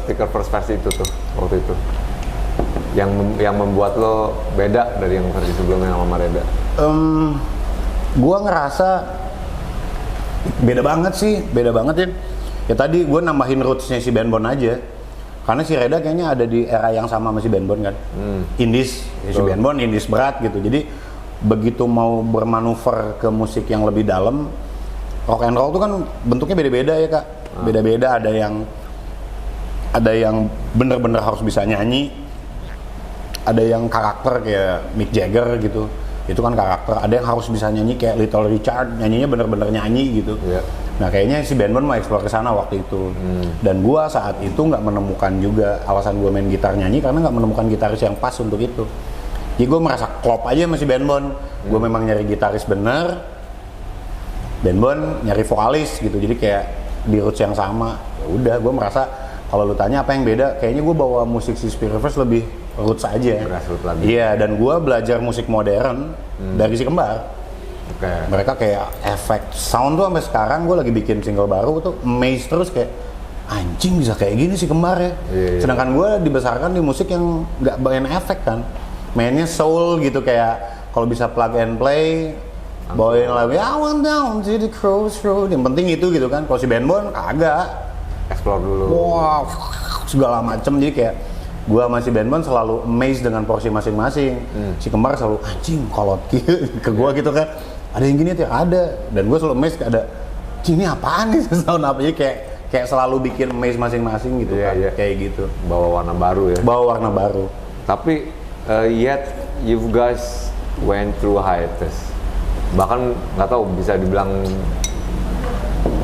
Speaker First versi itu tuh waktu itu? Yang membuat lo beda dari yang versi sebelumnya sama Reda? Gua ngerasa beda banget ya. Ya tadi gue nambahin rootsnya si Ben Bon aja. Karena si Reda kayaknya ada di era yang sama sama si Ben Bon kan. Indies, ya si Ben Bon indies berat gitu. Jadi begitu mau bermanuver ke musik yang lebih dalam, rock and roll tuh kan bentuknya beda-beda ya Kak. Beda-beda, ada yang bener-bener harus bisa nyanyi. Ada yang karakter kayak Mick Jagger gitu. Itu kan karakter, ada yang harus bisa nyanyi kayak Little Richard, nyanyinya bener-bener nyanyi gitu. Nah kayaknya si Ben Bon mau explore ke sana waktu itu. Dan gua saat itu nggak menemukan juga alasan gua main gitar nyanyi karena nggak menemukan gitaris yang pas untuk itu. Jadi gua merasa klop aja sama si Ben Bon. Gua memang nyari gitaris bener, Ben Bon nyari vokalis gitu. Jadi kayak di roots yang sama. Ya udah, gua merasa kalau lu tanya apa yang beda, kayaknya gua bawa musik si Speaker First lebih roots aja. Iya, dan gue belajar musik modern dari si Kembar. Mereka kayak efek sound tuh sampai sekarang gue lagi bikin single baru tuh amazed terus kayak anjing bisa kayak gini si Kembar ya. Sedangkan gue dibesarkan di musik yang nggak main efek kan, mainnya soul gitu kayak kalau bisa plug and play, bawain lagu I went down to the crossroad. Yang penting itu gitu kan. Kalau si Ben Bon kagak. Explore dulu. Wow, segala macem jadi kayak gua masih Ben Bon selalu amazed dengan porsi masing-masing. Si Kembar selalu anjing kolot ke gua gitu kan. Ada yang gini tuh ada, dan gua selalu amazed ada ini apaan nih tahun apa ya kayak selalu bikin amazed masing-masing gitu kan. Kayak gitu. Bawa warna baru ya. Bawa warna baru. Tapi yet you guys went through a hiatus. Bahkan nggak tahu bisa dibilang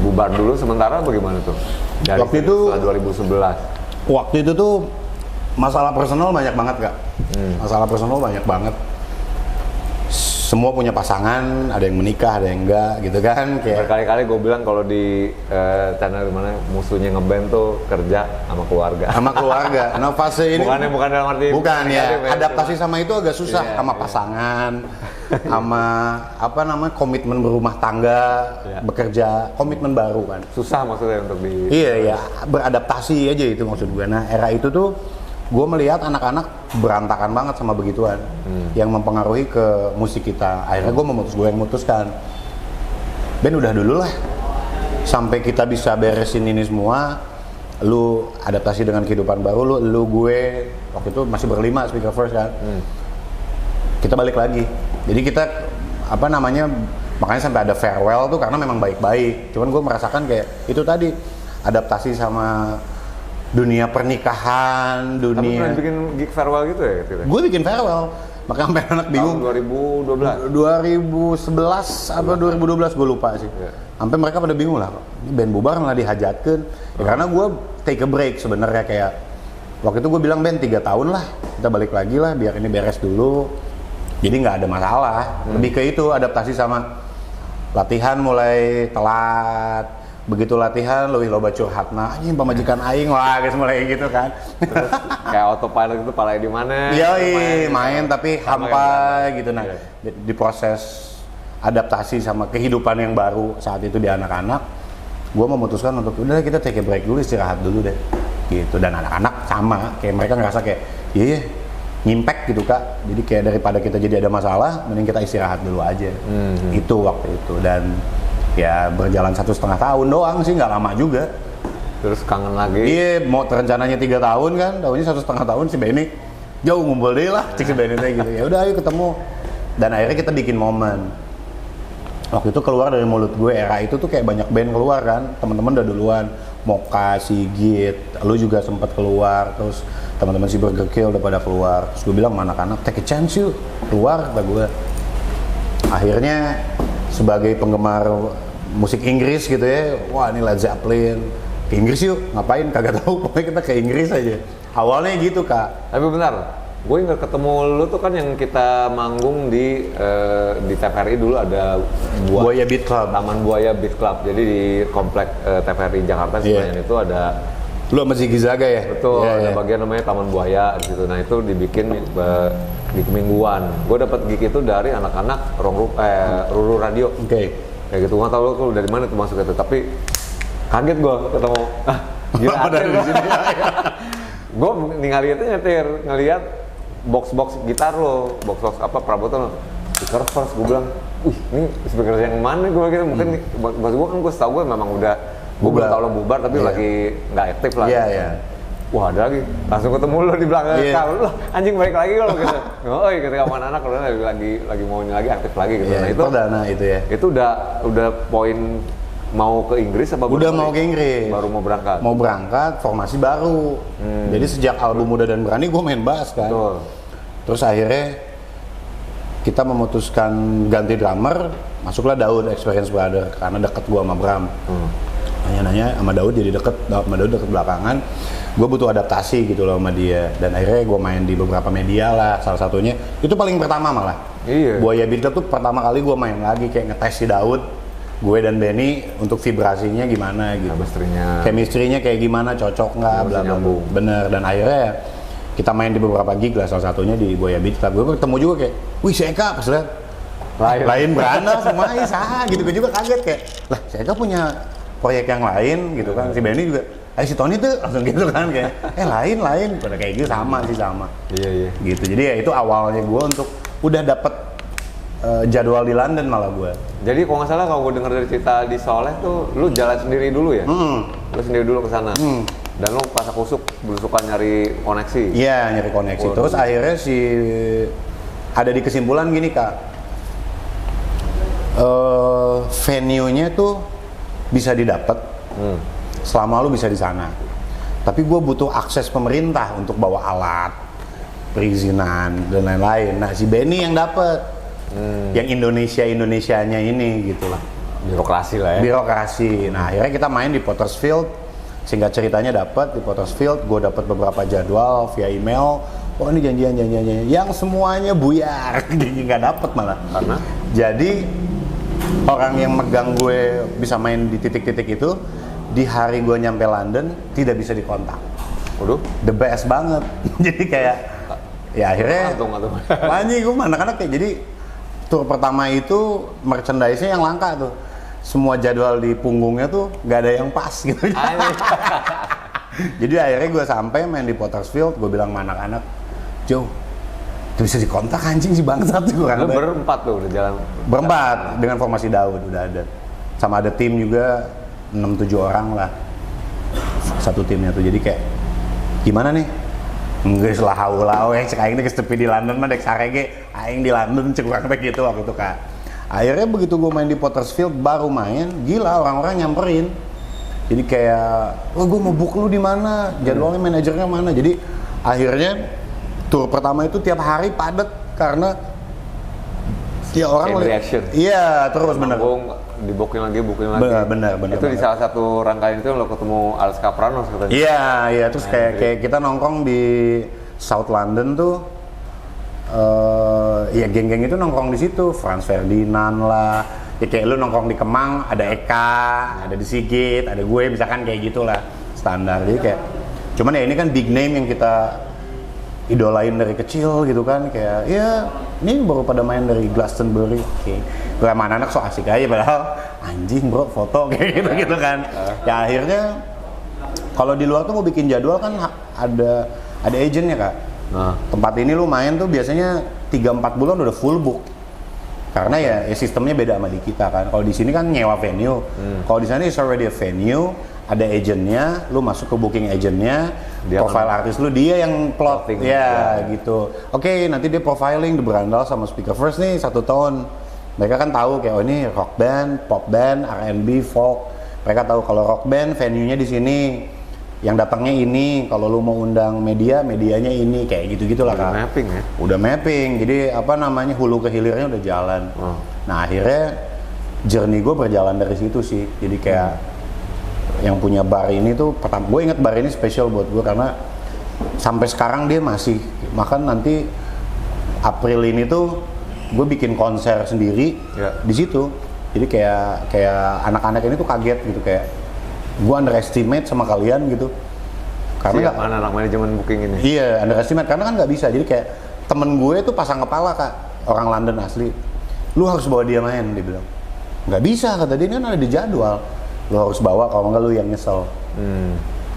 bubar dulu sementara bagaimana tuh? Dari waktu itu setelah 2011. Waktu itu tuh masalah personal banyak banget Kak. Masalah personal banyak banget. Semua punya pasangan, ada yang menikah, ada yang enggak gitu kan. Kayak berkali-kali gue bilang kalau di channel mana musuhnya ngeband tuh kerja sama keluarga. Sama keluarga. Nah fase ini bukan dalam arti bukan ya. Adaptasi sama itu agak susah sama pasangan, sama apa namanya komitmen berumah tangga, bekerja, komitmen baru kan. Susah maksudnya untuk di. Iya ya, beradaptasi aja itu maksud gue. Nah era itu tuh gue melihat anak-anak berantakan banget sama begituan yang mempengaruhi ke musik kita. Akhirnya gue yang memutuskan Ben udah dulu lah sampai kita bisa beresin ini semua. Lu adaptasi dengan kehidupan baru, lu gue waktu itu masih berlima Speaker First kan. Kita balik lagi. Jadi kita apa namanya, makanya sampai ada farewell tuh karena memang baik-baik. Cuman gue merasakan kayak itu tadi adaptasi sama dunia pernikahan, dunia. Tapi pernah bikin gig farewell gitu ya? Gue bikin farewell, makanya sampai anak bingung. Tahun 2012? 2011 apa 2012 gue lupa sih. Sampai mereka pada bingung lah, ini band bubar malah dihajatkan. Ya, karena gue take a break sebenarnya kayak waktu itu gue bilang Ben 3 tahun lah, kita balik lagi lah biar ini beres dulu. Jadi nggak ada masalah. Lebih ke itu adaptasi sama latihan mulai telat. Begitu latihan lebih loba curhatna anjing pamajikan aing wah guys mulai gitu kan. Terus kayak autopilot itu palanya di mana? Iya, main tapi hampa gitu. Nah, di proses adaptasi sama kehidupan yang baru saat itu di anak-anak gue memutuskan untuk udah kita take a break dulu, istirahat dulu deh gitu. Dan anak-anak sama kayak mereka ngerasa kayak iya ngimpact gitu kak, jadi kayak daripada kita jadi ada masalah mending kita istirahat dulu aja. Itu waktu itu, dan ya berjalan 1,5 tahun doang sih, nggak lama juga. Terus kangen lagi? Iya, mau rencananya 3 tahun kan, tahunnya 1,5 tahun si Benny jauh ngumpul deh lah, cik si Benny gitu. Ya udah ayo ketemu, dan akhirnya kita bikin momen. Waktu itu keluar dari mulut gue, era itu tuh kayak banyak band keluar kan, teman-teman udah duluan, Moka, Sigit, lu juga sempat keluar, terus teman-teman si Burger Kill udah pada keluar. Terus gue bilang sama anak-anak, take a chance yuk, keluar, kata gue. Akhirnya sebagai penggemar musik Inggris gitu ya, wah ini Led Zeppelin, ke Inggris yuk, ngapain, kagak tahu, pokoknya kita ke Inggris aja. Awalnya gitu kak. Tapi benar, gue ingat ketemu lu tuh kan yang kita manggung di TVRI dulu ada Buaya Beat Club. Taman Buaya Beat Club. Jadi di komplek TVRI Jakarta sebenarnya itu ada. Lu sama Ziggy Zaga ya? Betul, ada bagian namanya Taman Buaya di situ. Nah itu dibikin di kemingguan. Gue dapat gig itu dari anak-anak Ruru Radio. Oke. Kayak gitu, nggak tahu lu dari mana tuh masuk itu. Tapi kaget gue ketemu. Gila ada di sini. Gue ngeliat itu ngeliat box gitar lo, box apa perabotan lo, speaker first. Gue bilang, ini speaker yang mana? Gue gitu, mungkin bos gue kan gue setahu gue memang udah, gue belum tau lo bubar tapi lagi nggak aktif lah. Iya. Wah ada lagi, langsung ketemu lo di belakang kau, lo anjing balik lagi lo gitu. Oh iya ketika mana anak lo lagi mau ini lagi aktif lagi gitu. Nah itu perdana itu ya. Itu udah poin mau ke Inggris apa udah mau ke Inggris, baru mau berangkat? Mau berangkat, formasi baru. Jadi sejak album Muda dan Berani gue main bass kan. Betul. Terus akhirnya kita memutuskan ganti drummer, masuklah Daud Experience Brother karena deket gue sama Bram. Nanya-nanya sama Daud, jadi deket belakangan. Gue butuh adaptasi gitu loh sama dia, dan akhirnya gue main di beberapa media lah. Salah satunya itu paling pertama malah. Iya. Buaya Beat Club tuh pertama kali gue main lagi kayak ngetes si Daud, gue dan Benny untuk vibrasinya gimana gitu, chemistry-nya kayak gimana, cocok nggak, bla bla. Bener, dan akhirnya kita main di beberapa gig lah, salah satunya di Buaya Beat Club. Gue ketemu juga kayak, wih si Eka, pas lihat lain berana semuanya sah gitu. Gue juga kaget kayak, lah si Eka punya proyek yang lain gitu kan. Si Benny juga, si Tony tuh langsung gitu kan kayak, lain pada kayak gitu, sama. Iya gitu. Jadi ya itu awalnya gue untuk udah dapet jadwal di London malah gue. Jadi kalau nggak salah kalau gue dengar dari cerita di Soleh tuh, lu jalan sendiri dulu ya? Lu sendiri dulu ke sana. Dan lu pas kusuk berusukan nyari koneksi. Iya, nyari koneksi. Terus akhirnya ada di kesimpulan gini kak, venue-nya tuh bisa didapat selama lu bisa di sana. Tapi gue butuh akses pemerintah untuk bawa alat, perizinan dan lain-lain. Nah si Benny yang dapet. Yang Indonesianya ini gitu lah. Birokrasi lah ya. Birokrasi. Nah akhirnya kita main di Pottersfield. Singkat ceritanya dapat di Pottersfield, gue dapat beberapa jadwal via email. Oh ini janjian yang semuanya buyar. Jadi nggak dapet malah. Karena? Jadi orang yang megang gue bisa main di titik-titik itu, di hari gue nyampe London tidak bisa dikontak. Waduh, the best banget. Jadi kayak ya akhirnya anjing gue anak-anak kayak, jadi tour pertama itu merchandise-nya yang langka tuh. Semua jadwal di punggungnya tuh nggak ada yang pas gitu. Jadi akhirnya gue sampai main di Pottersfield, gue bilang sama anak-anak, Joe, itu bisa dikontak anjing si bangsat tuh. Lu berempat tuh udah jalan? Berempat, dengan formasi Daud udah ada. Sama ada tim juga, 6-7 orang lah. Satu timnya tuh, jadi kayak, gimana nih? Nggak salah haulau ya, cek aing kesepi di London mah dek sarege, aing di London cek kurang gitu waktu itu kak. Akhirnya begitu gue main di Pottersfield, baru main, gila orang-orang nyamperin. Jadi kayak, gue mau book lu di mana, jadwalnya manajernya mana. Jadi akhirnya tour pertama itu tiap hari padat karena ya orang reaction. Iya terus bener. Dibukin lagi. Bener. Itu di salah satu rangkaian itu lo ketemu Alex Kapranos katanya. Iya, terus kayak kita nongkrong di South London tuh, ya geng-geng itu nongkrong di situ, Franz Ferdinand lah, ya kayak lu nongkrong di Kemang, ada Eka, ada di Sigit, ada gue, misalkan kayak gitulah standar. Jadi kayak, cuman ya ini kan big name yang kita idolain dari kecil gitu kan, kayak ya ini baru pada main dari Glastonbury, gue sama anak so asik aja padahal anjing bro foto kayak gitu kan. Ya akhirnya kalau di luar tuh mau bikin jadwal kan ada agentnya kak. Tempat ini lu main tuh biasanya 3-4 bulan udah full book. Karena ya sistemnya beda sama di kita kan. Kalau di sini kan nyewa venue. Kalau di sana is already a venue, ada agentnya, lu masuk ke booking agentnya, profile artis lu dia yang plot ya gitu. Oke, nanti dia profiling di berandal sama Speaker First nih 1 tahun. Mereka kan tahu kayak oh ini rock band, pop band, R&B, folk. Mereka tahu kalau rock band venue-nya di sini. Yang datangnya ini, kalau lu mau undang media, medianya ini, kayak gitu-gitulah kan. Udah mapping ya? Udah mapping, jadi apa namanya hulu ke hilirnya udah jalan. Nah akhirnya journey gue berjalan dari situ sih. Jadi kayak yang punya bar ini tuh, pertama gue inget bar ini spesial buat gue karena sampai sekarang dia masih. Bahkan nanti April ini tuh gue bikin konser sendiri di situ. Jadi kayak anak-anak ini tuh kaget gitu kayak. Gue underestimate sama kalian gitu karena mana anak manajemen booking ini? Iya underestimate karena kan nggak bisa. Jadi kayak temen gue tuh pasang kepala kak, orang London asli, lu harus bawa dia main, dia bilang nggak bisa kata dia, ini kan ada di jadwal, lu harus bawa kalau nggak lu yang nyesel.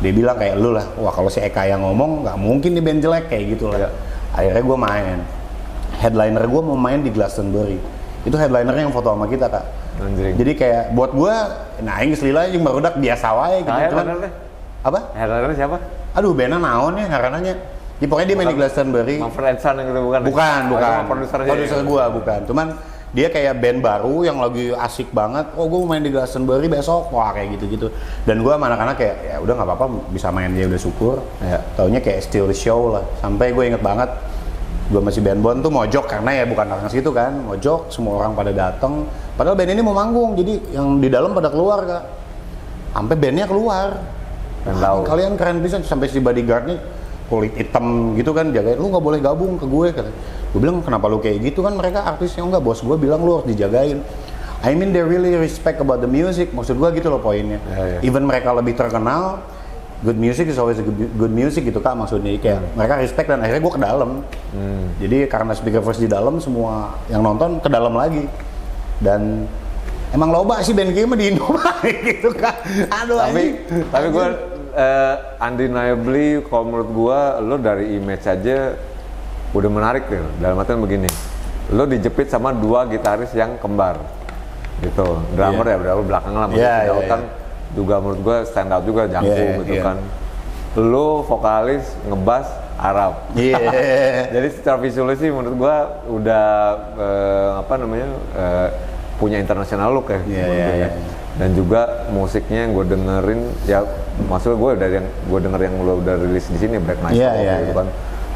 Dia bilang kayak lu lah, wah kalau si Eka yang ngomong nggak mungkin di band jelek kayak gitu lah. Akhirnya gue main, headliner gue mau main di Glastonbury, itu headlinernya yang foto sama kita kak. Anjing. Jadi kayak buat gue, nah ini selila yang barudak biasa wae gitu. Headlinernya? Apa? Headlinernya siapa? Aduh, bandnya naon ya karenanya. Jadi pokoknya dia main di Glastonbury. Manfred Edson yang gitu bukan? Bukan. Produser Gua bukan. Cuman dia kayak band baru yang lagi asik banget. Oh, gue main di Glastonbury besok. Wah, kayak gitu-gitu. Dan gue sama anak-anak kayak ya udah nggak apa-apa bisa main dia udah syukur. Taunya kayak steal the show lah. Sampai gue inget banget gue masih bandbon tuh mojok karena ya bukan orang situ kan, mojok semua orang pada datang. Padahal band ini mau manggung, jadi yang di dalam pada keluar kak. Sampai bandnya keluar. Kalian keren bisa sampai si bodyguardnya kulit hitam gitu kan jagain, lu nggak boleh gabung ke gue kata. Gue bilang kenapa lu kayak gitu kan mereka artisnya enggak bos gue bilang lu harus dijagain. I mean they really respect about the music, maksud gue gitu loh poinnya. Even mereka lebih terkenal. Good music is always a good music gitu kak maksudnya kayak mereka respect dan akhirnya gue ke dalam. Jadi karena Speaker First di dalam semua yang nonton ke dalam lagi dan emang loba sih band mah di Indo gitu kak. Aduh tapi gue undeniably kalau menurut gue lo dari image aja udah menarik deh dalam artian begini, lo dijepit sama 2 gitaris yang kembar gitu, drummer ya drummer belakang lah kan. Juga menurut gue stand out juga jangkung gitu kan. Lu vokalis ngebass Arab. Jadi secara visualnya sih menurut gue udah punya international look ya. Dan juga musiknya yang gue dengerin ya maksudnya gue dari yang gue denger yang lo udah rilis di sini Black Night gitu kan.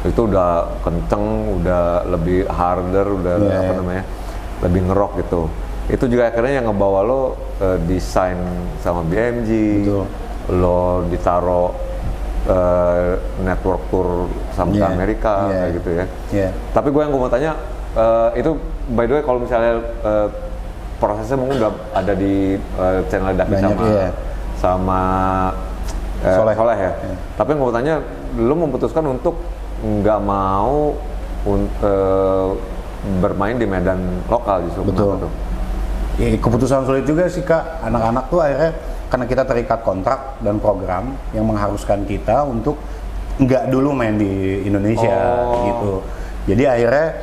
Itu udah kenceng, udah lebih harder, udah lebih ngerok gitu. Itu juga akhirnya yang ngebawa lo desain sama BMG, lo ditaro network tour sampai ke Amerika kayak gitu ya. Tapi gue mau tanya itu by the way kalau misalnya prosesnya mungkin udah ada di channel Davi sama Soleh ya. Tapi gue mau tanya, lo memutuskan untuk nggak mau bermain di medan lokal justru. Betul. Ya, keputusan sulit juga sih kak, anak-anak tuh akhirnya karena kita terikat kontrak dan program yang mengharuskan kita untuk nggak dulu main di Indonesia gitu. Jadi akhirnya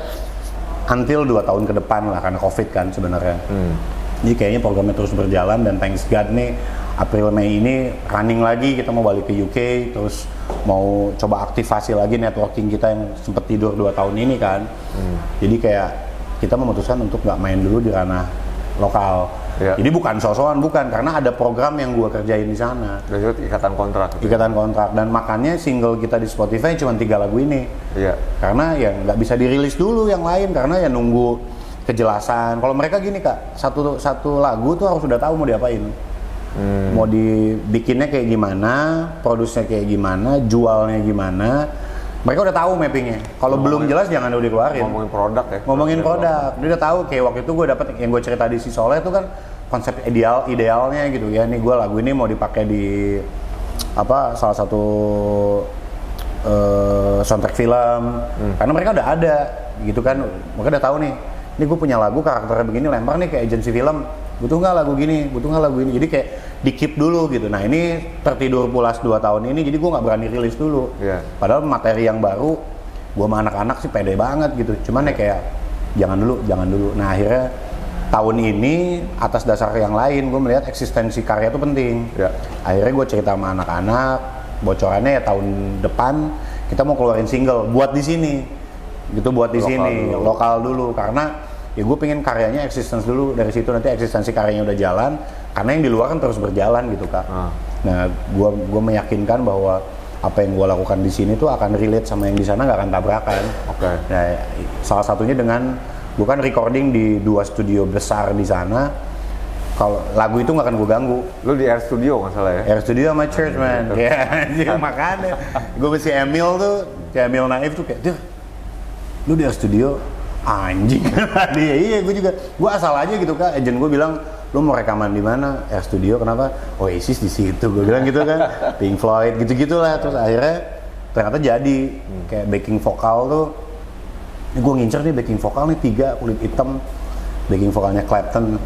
until 2 tahun ke depan lah karena COVID kan sebenarnya. Jadi kayaknya programnya terus berjalan dan thanks God nih April Mei ini running lagi, kita mau balik ke UK terus mau coba aktivasi lagi networking kita yang sempat tidur 2 tahun ini kan. Jadi kayak kita memutuskan untuk nggak main dulu di ranah lokal. Jadi bukan sosokan, bukan, karena ada program yang gue kerjain di sana. Jadi ikatan kontrak. Ikatan kontrak dan makanya single kita di Spotify cuma 3 lagu ini. Karena ya nggak bisa dirilis dulu yang lain karena ya nunggu kejelasan. Kalau mereka gini kak, satu lagu tuh harus udah tahu mau diapain. Mau dibikinnya kayak gimana, produksinya kayak gimana, jualnya gimana. Mereka udah tahu mappingnya. Kalau belum jelas jangan udah dikeluarin. Ngomongin produk ya. Ngomongin produk. Dia udah tahu kayak waktu itu gue dapet yang gue cerita di si Soleh itu kan konsep idealnya gitu ya. Nih gue lagu ini mau dipakai di salah satu soundtrack film. Karena mereka udah ada gitu kan. Mereka udah tahu nih ini gue punya lagu karakternya begini, lempar nih ke agensi film, butuh nggak lagu gini, jadi kayak di keep dulu gitu. Nah ini tertidur pulas 2 tahun ini, jadi gue nggak berani rilis dulu. Padahal materi yang baru, gue sama anak-anak sih pede banget gitu, cuman ya kayak jangan dulu. Nah akhirnya tahun ini atas dasar yang lain gue melihat eksistensi karya itu penting. Akhirnya gue cerita sama anak-anak, bocorannya ya tahun depan kita mau keluarin single buat di sini gitu, lokal dulu karena ya gue pengen karyanya eksistens dulu, dari situ nanti eksistensi karyanya udah jalan, karena yang di luar kan terus berjalan gitu Kak. Nah gue meyakinkan bahwa apa yang gue lakukan di sini tuh akan relate sama yang di sana, nggak akan tabrakan. Nah salah satunya dengan gue kan recording di 2 studio besar di sana. Kalau lagu itu nggak akan gue ganggu. Lu di Air Studio nggak salah ya? Air Studio sama Church man. Ya makanya gue mesti Emil tuh, kayak Emil Naif tuh kayak, lu di Air Studio anjing. Dia iya gue asal aja gitu Kak. Agent gue bilang, lu mau rekaman di mana? Air Studio. Kenapa? Oasis di situ. Gue bilang gitu kan. Pink Floyd gitu-gitulah. Terus akhirnya ternyata jadi kayak backing vokal tuh. Gue ngincer nih backing vokal nih 3 kulit hitam. Backing vokalnya Clapton.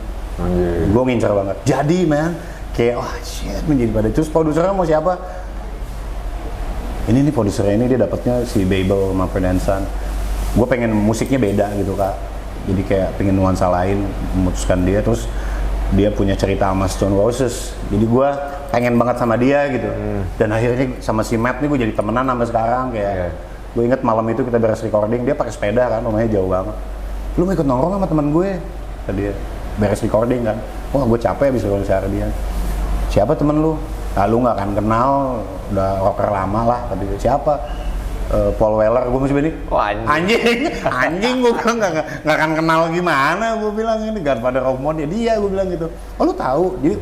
Gue ngincer banget. Jadi man, kayak shit menjadi pada. Terus produsernya mau siapa? Ini nih produsernya ini dia dapatnya si Babel sama Fernanson. Gue pengen musiknya beda gitu Kak. Jadi kayak pengen nuansa lain, memutuskan dia. Terus dia punya cerita sama Stone Roses. Jadi gue pengen banget sama dia gitu. Dan akhirnya sama si Matt nih gue jadi temenan sampai sekarang kayak. Gue inget malam itu kita beres recording, dia pakai sepeda kan, rumahnya jauh banget. Lu mau ikut nongkrong sama teman gue? Kata dia. Beres recording kan, wah gue capek abis konser dia. Siapa temen lu? Nah, lu nggak akan kenal, udah rocker lama lah. Kata dia. Siapa? Paul Weller. Gue masih begini. Anjing gue bilang nggak akan kenal gimana. Gue bilang ini Godfather of Mode dia. Gue bilang gitu. Oh lu tahu? Jadi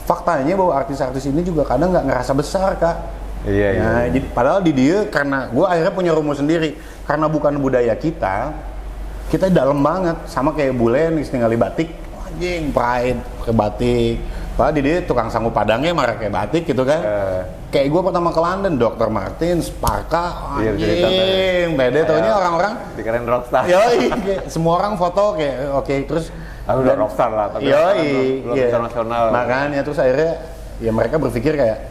faktanya bahwa artis-artis ini juga kadang nggak ngerasa besar Kak. Iya. Jadi, padahal di dia karena gue akhirnya punya rumus sendiri. Karena bukan budaya kita dalam banget. Sama kayak bule nih tinggal di batik. Anjing, pride ke batik. Padahal di dia tukang sanggup padangnya marah kayak batik gitu kan. Kayak gue pertama ke London, Dr. Martens, Parka, anjing, beda taunya orang-orang dikirain rockstar. Yoi, semua orang foto kayak oke, terus udah rockstar lah, tapi belum internasional. Makanya terus akhirnya ya mereka berpikir kayak,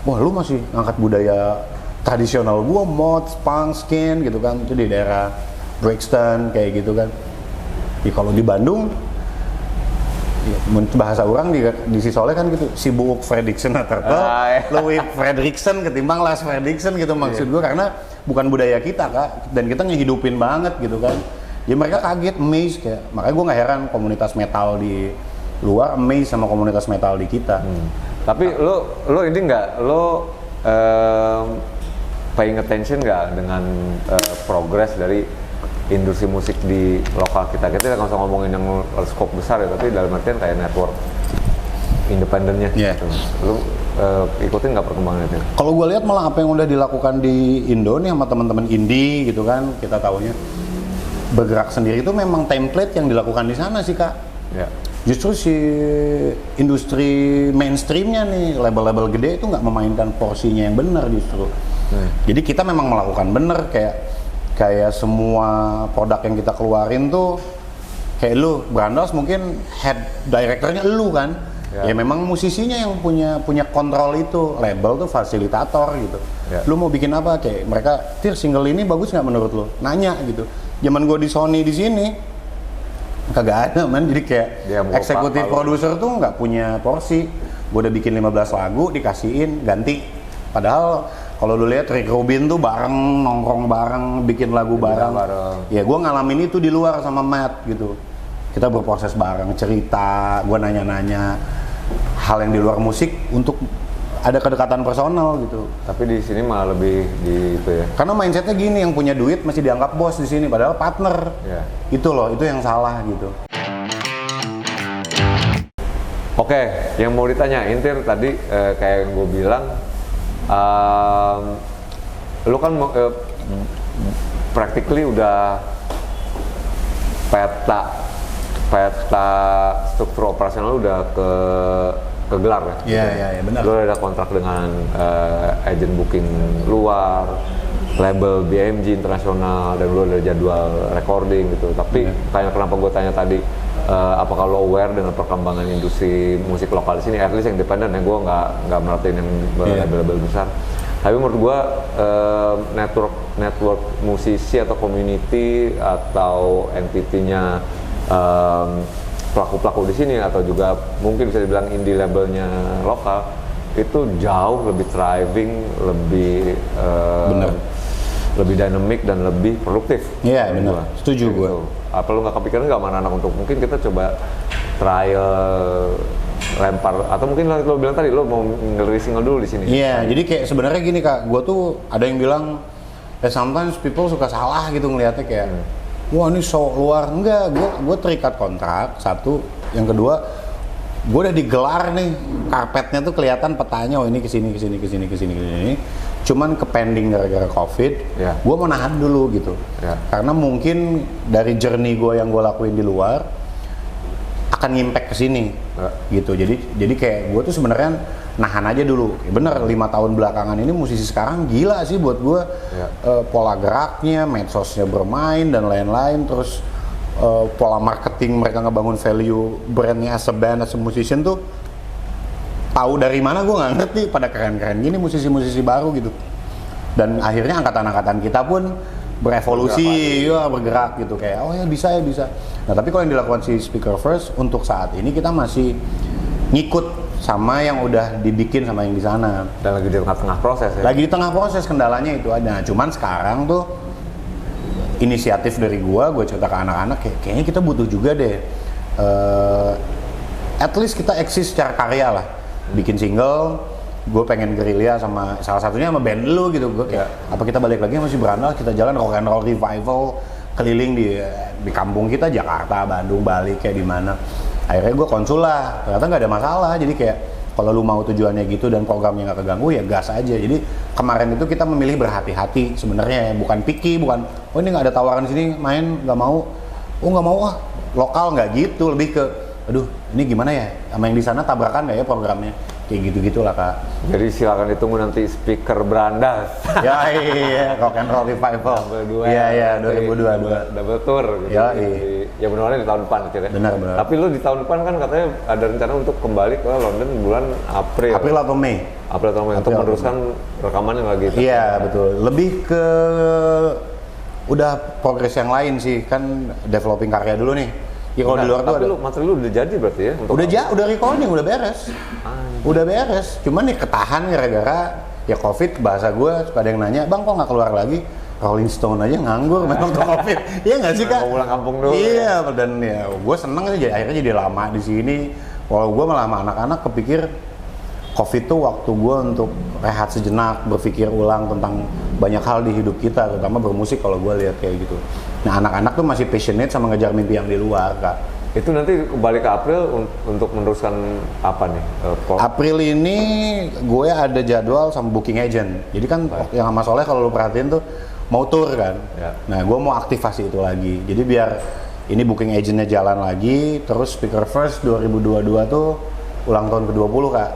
wah lu masih ngangkat budaya tradisional gua, mod, punk, skin gitu kan, itu di daerah Brixton kayak gitu kan. Ya kalau di Bandung ya, bahasa orang di Sisole kan gitu, sibuk Fredrickson atau Louis Fredrickson ketimbang Lars Fredrickson gitu maksud gue, karena bukan budaya kita Kak, dan kita ngehidupin banget gitu kan. Jadi mereka kaget, amazed kayak, makanya gue nggak heran komunitas metal di luar amazed sama komunitas metal di kita. Tapi lo ini nggak, lo paying attention nggak dengan progres dari industri musik di lokal kita nggak usah ngomongin yang skop besar ya, tapi dalam artian kayak network independennya. Gitu. Lu ikutin nggak perkembangan itu? Kalau gue lihat malah apa yang udah dilakukan di Indo nih sama teman-teman indie gitu kan, kita tahunya bergerak sendiri itu memang template yang dilakukan di sana sih Kak. Justru si industri mainstreamnya nih, label-label gede itu nggak memainkan porsinya yang benar justru. Jadi kita memang melakukan benar, kayak semua produk yang kita keluarin tuh kayak lu, Brandos mungkin head directornya lu kan, ya memang musisinya yang punya kontrol itu, label tuh fasilitator gitu. Lu mau bikin apa, kayak mereka, Tir single ini bagus nggak menurut lu? Nanya gitu. Zaman gue di Sony di sini kagak ada man, jadi kayak eksekutif produser tuh nggak punya porsi. Gue udah bikin 15 lagu dikasihin ganti, padahal kalau lu lihat Rick Rubin tuh bareng, nongkrong bareng, bikin lagu bareng. Ya gue ngalamin itu di luar sama Matt gitu. Kita berproses bareng, cerita, gue nanya-nanya hal yang di luar musik untuk ada kedekatan personal gitu. Tapi di sini malah lebih di itu ya. Karena mindsetnya gini, yang punya duit masih dianggap bos di sini, padahal partner. Itu loh, itu yang salah gitu. Oke, yang mau ditanya Intir tadi kayak yang gue bilang. Lu kan practically udah peta struktur operasional udah kegelar ya? Iya benar. Lu ada kontrak dengan agen booking luar, label BMG internasional dan lu ada jadwal recording gitu. Tapi kenapa gue tanya tadi apakah lo aware dengan perkembangan industri musik lokal di sini, at least yang independen ya, gue nggak merhatiin yang label-label besar. Tapi menurut gue network musisi atau community atau entity-nya pelaku-pelaku di sini atau juga mungkin bisa dibilang indie labelnya lokal itu jauh lebih thriving, lebih dynamic dan lebih produktif. Iya benar, setuju gue. Apa lu nggak kepikiran nggak mana anak untuk mungkin kita coba trial lempar atau mungkin lo bilang tadi lo mau ngerilis single dulu di sini. Iya, jadi kayak sebenarnya gini Kak, gue tuh ada yang bilang sometimes people suka salah gitu ngelihatnya kayak wah ini show luar. Enggak, gue terikat kontrak satu, yang kedua gue udah digelar nih, karpetnya tuh kelihatan petanya, oh ini kesini. Cuman pending gara-gara COVID, gue mau nahan dulu gitu. Karena mungkin dari journey gue yang gue lakuin di luar akan ngimpact ke sini, gitu. Jadi kayak gue tuh sebenarnya nahan aja dulu. Bener 5 tahun belakangan ini musisi sekarang gila sih buat gue, pola geraknya, medsosnya bermain dan lain-lain, terus pola marketing mereka ngebangun value brandnya as a band, as a musician tuh tahu dari mana gue nggak ngerti, pada keren-keren gini musisi-musisi baru gitu. Dan akhirnya angkatan-angkatan kita pun berevolusi, bergerak gitu kayak oh ya bisa. Nah tapi kalau yang dilakukan si Speaker First untuk saat ini kita masih ngikut sama yang udah dibikin sama yang di sana. Dan lagi di tengah-tengah proses ya. Lagi di tengah proses, kendalanya itu ada. Nah, cuman sekarang tuh inisiatif dari gue cerita ke anak-anak kayaknya kita butuh juga deh at least kita eksis secara karya lah, bikin single. Gue pengen gerilya sama salah satunya sama band lu gitu. Gue kayak apa kita balik lagi masih berandal, kita jalan rock and roll revival keliling di kampung kita, Jakarta, Bandung, Bali, kayak di mana. Akhirnya gue konsul lah, ternyata nggak ada masalah. Jadi kayak kalau lu mau tujuannya gitu dan programnya nggak keganggu ya gas aja. Jadi kemarin itu kita memilih berhati-hati sebenarnya, bukan picky, bukan oh ini nggak ada tawaran sini main nggak mau, lokal nggak gitu, lebih ke aduh ini gimana ya sama yang di sana tabrakan nggak ya programnya, kayak gitu-gitulah Kak. Jadi silakan ditunggu nanti Speaker Brandas. Ya iya, Rock and Roll Revival. Iya 2022. Double tour gitu. Ya benar-benar di tahun depan akhirnya. Benar. Tapi lu di tahun depan kan katanya ada rencana untuk kembali ke London bulan April atau Mei. Untuk meneruskan rekaman yang lagi. Iya betul. Lebih ke udah progres yang lain sih, kan developing karya dulu nih. Ya kalau di luar tuh ada. Materi lu udah jadi berarti ya? Udah recording, udah beres. Udah beres. Cuman nih ketahan gara-gara ya COVID, bahasa gue suka ada yang nanya, "Bang, kok nggak keluar lagi?" Rolling Stone aja nganggur memang tuh COVID. Iya nggak sih Kak? Mau pulang kampung dulu. Iya, dan ya gue seneng sih akhirnya jadi lama di sini. Walau gue malah sama anak-anak kepikir COVID tuh waktu gue untuk rehat sejenak, berpikir ulang tentang banyak hal di hidup kita, terutama bermusik kalau gue lihat kayak gitu. Nah anak-anak tuh masih passionate sama ngejar mimpi yang di luar Kak. Itu nanti balik ke April untuk meneruskan apa nih? April ini gue ada jadwal sama booking agent. Jadi kan yang sama Soleh kalau lu perhatiin tuh mau tour kan. Nah gue mau aktivasi itu lagi. Jadi biar ini booking agentnya jalan lagi, terus Speaker First 2022 tuh ulang tahun ke-20 Kak.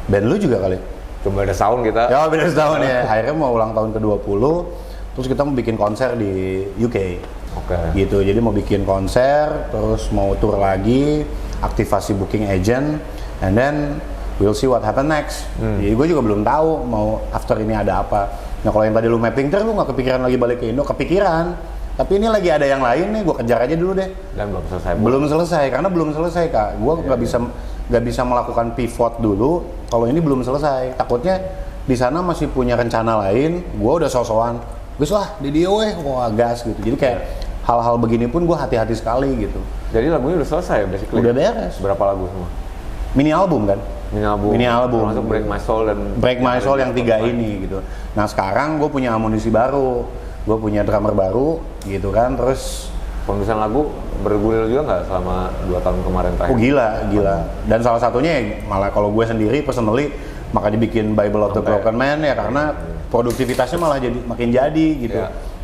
Band lu juga kali? Cuma beda setahun kita. Ya beda setahun ya. Akhirnya mau ulang tahun ke-20, terus kita mau bikin konser di UK. Gitu, jadi mau bikin konser, terus mau tour lagi, aktivasi booking agent, and then we'll see what happen next. Jadi gue juga belum tahu mau after ini ada apa. Nah kalau yang tadi lu mapping lu nggak kepikiran lagi balik ke Indo? Kepikiran, tapi ini lagi ada yang lain nih, gue kejar aja dulu deh. Dan belum selesai karena belum selesai Kak. Gue nggak bisa melakukan pivot dulu kalau ini belum selesai. Takutnya di sana masih punya rencana lain, gue udah so-soan, gus lah di dia wah gas gitu. Jadi kayak hal-hal begini pun gue hati-hati sekali gitu. Jadi lagunya udah selesai basically? Udah beres. Berapa lagu semua? Mini album kan? Mini album. Termasuk Break My Soul dan Break My Soul yang 3 ini gitu. Nah sekarang gue punya amunisi baru, gue punya drummer baru gitu kan, terus penulisan lagu bergulir juga nggak selama 2 tahun kemarin terakhir? Oh gila. Dan salah satunya malah kalau gue sendiri personally makanya bikin Bible of the Broken Man ya, karena produktivitasnya malah jadi makin jadi gitu.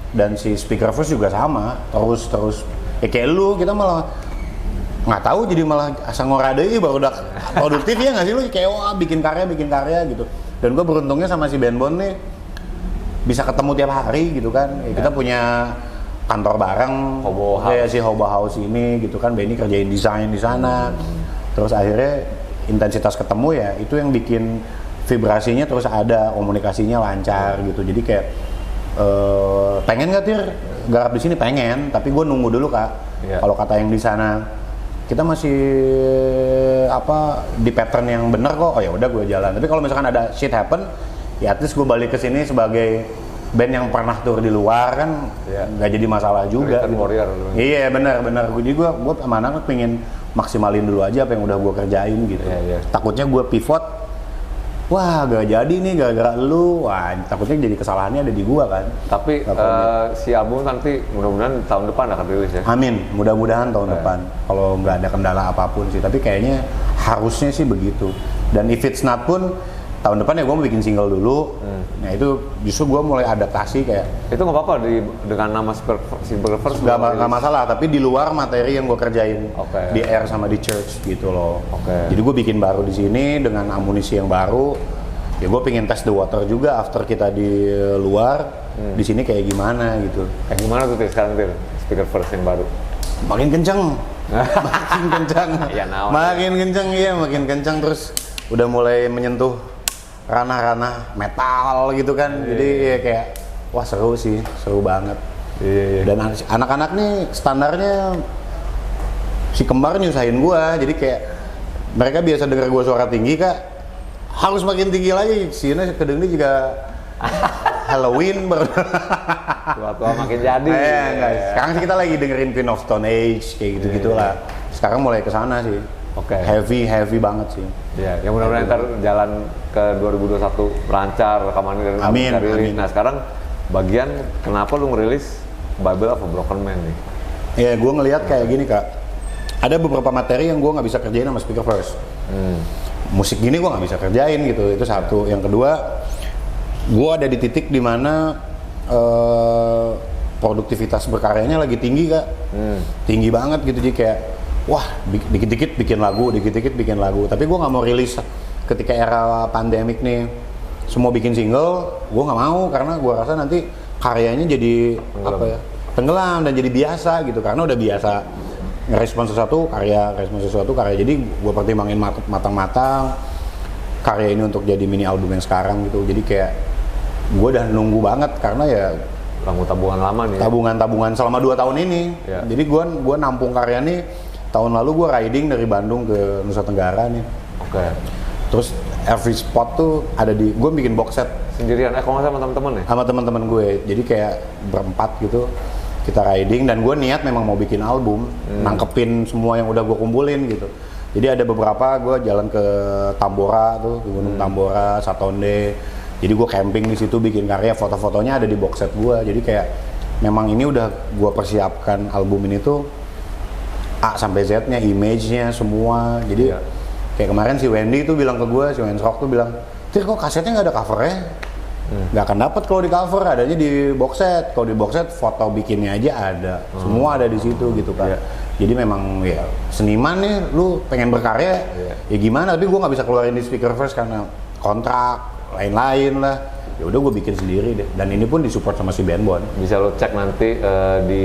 Dan si Speaker First juga sama, terus ya kayak lu, kita malah nggak tahu jadi malah asal ngoradei baru udah produktif ya nggak sih lu, kayak wah bikin karya gitu. Dan gue beruntungnya sama si Ben Bon nih, bisa ketemu tiap hari gitu kan. Ya, kita punya kantor bareng, kayak si Hobo House ini gitu kan. Benny kerjain desain di sana. Terus akhirnya intensitas ketemu ya itu yang bikin vibrasinya terus ada, komunikasinya lancar gitu. Jadi kayak pengen nggak Tir garap di sini, pengen, tapi gue nunggu dulu Kak. Kalau kata yang di sana kita masih di pattern yang bener kok, oh ya udah gue jalan. Tapi kalau misalkan ada shit happen, ya at least gue balik ke sini sebagai band yang pernah tour di luar kan, nggak jadi masalah juga. Gitu. Warrior. Iya benar. Jadi gue sama anak pengen maksimalin dulu aja apa yang udah gue kerjain gitu. Takutnya gue pivot, wah gak jadi nih gara-gara lu, wah takutnya jadi kesalahannya ada di gue kan. Tapi si album nanti mudah-mudahan tahun depan akan rilis ya? Amin, mudah-mudahan tahun depan. Kalau nggak ada kendala apapun sih, tapi kayaknya harusnya sih begitu. Dan if it's not pun tahun depan ya gue mau bikin single dulu. Nah itu justru gue mulai adaptasi kayak. Itu nggak apa-apa dengan nama Simple First? Nggak masalah, tapi di luar materi yang gue kerjain di Air sama di Church gitu loh. Jadi gue bikin baru di sini dengan amunisi yang baru. Ya gue pengen test the water juga after kita di luar. Di sini kayak gimana gitu. Kayak gimana tuh sekarang Tir? Speaker First yang baru? Makin kenceng. Makin kenceng. Makin kenceng terus udah mulai menyentuh ranah-ranah metal gitu kan. Jadi ya kayak wah seru banget. Dan anak-anak nih standarnya si kembar nyusahin gua. Jadi kayak mereka biasa denger gua suara tinggi Kak, harus makin tinggi lagi. Sini kedengeran juga Halloween baru. Tua-tua makin jadi. Sekarang sih kita lagi dengerin Queen of Stone Age kayak gitu-gitulah. Sekarang mulai ke sana sih. Heavy banget sih. Ya, yang mudah-mudahan ntar jalan ke 2021 lancar rekamannya dan rilis. Nah sekarang bagian kenapa lu ngerilis Bible of a Broken Man nih? Ya gue ngelihat kayak gini Kak, ada beberapa materi yang gue nggak bisa kerjain sama Speaker First. Musik gini gue nggak bisa kerjain gitu, itu satu. Yang kedua, gue ada di titik dimana produktivitas berkaryanya lagi tinggi Kak, tinggi banget gitu. Jadi kayak wah dikit-dikit bikin lagu. Tapi gue nggak mau rilis ketika era pandemik nih semua bikin single. Gue nggak mau karena gue rasa nanti karyanya jadi tenggelam dan jadi biasa gitu. Karena udah biasa ngerespon sesuatu karya. Jadi gue pertimbangin matang-matang karya ini untuk jadi mini album yang sekarang gitu. Jadi kayak gue udah nunggu banget karena ya tabungan lama nih. Tabungan selama 2 tahun ini. Jadi gue nampung karya nih. Tahun lalu gue riding dari Bandung ke Nusa Tenggara nih. Terus every spot tuh ada di, gue bikin box set sendirian. Kalau nggak sama teman-teman ya? Sama teman-teman gue. Jadi kayak berempat gitu kita riding dan gue niat memang mau bikin album, nangkepin semua yang udah gue kumpulin gitu. Jadi ada beberapa gue jalan ke Tambora tuh, ke Gunung Tambora, Satonde. Jadi gue camping di situ bikin karya, foto-fotonya ada di box set gue. Jadi kayak memang ini udah gue persiapkan album ini tuh A sampai Z-nya, image-nya semua. Jadi kayak kemarin si Wendy tuh bilang ke gue, si Wendy Rock tuh bilang, Tir kok kasetnya nggak ada covernya? Nggak akan dapat kalau di cover, adanya di box set. Kalau di box set foto bikinnya aja ada, semua ada di situ gitu kan. Jadi memang ya seniman nih, lu pengen berkarya, ya gimana? Tapi gue nggak bisa keluarin di Speaker First karena kontrak, lain-lain lah. Ya udah gue bikin sendiri deh. Dan ini pun disupport sama si Benbon. Bisa lo cek nanti di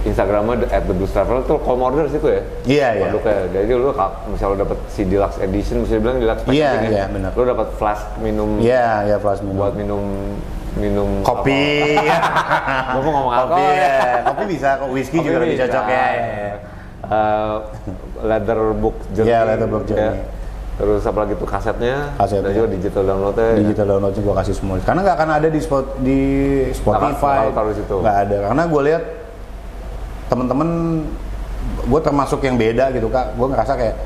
Instagramnya @thebluestraveler tuh call order situ ya? Iya. Jadi lu misalnya lo dapet si deluxe edition, bisa dibilang deluxe packaging ya? Iya, benar. Lo dapet flash minum. Iya, flash minum. Buat minum kopi. Gue mau ngomong kopi ya. Kopi bisa, kok whisky juga lebih cocok ya. Leather book journey. Iya, leather book journey. Terus apa lagi tuh kasetnya? Dan juga digital downloadnya. Digital downloadnya gue kasih semua. Karena nggak akan ada di Spotify. Nggak ada. Karena gue lihat temen-temen gue termasuk yang beda gitu Kak. Gue ngerasa kayak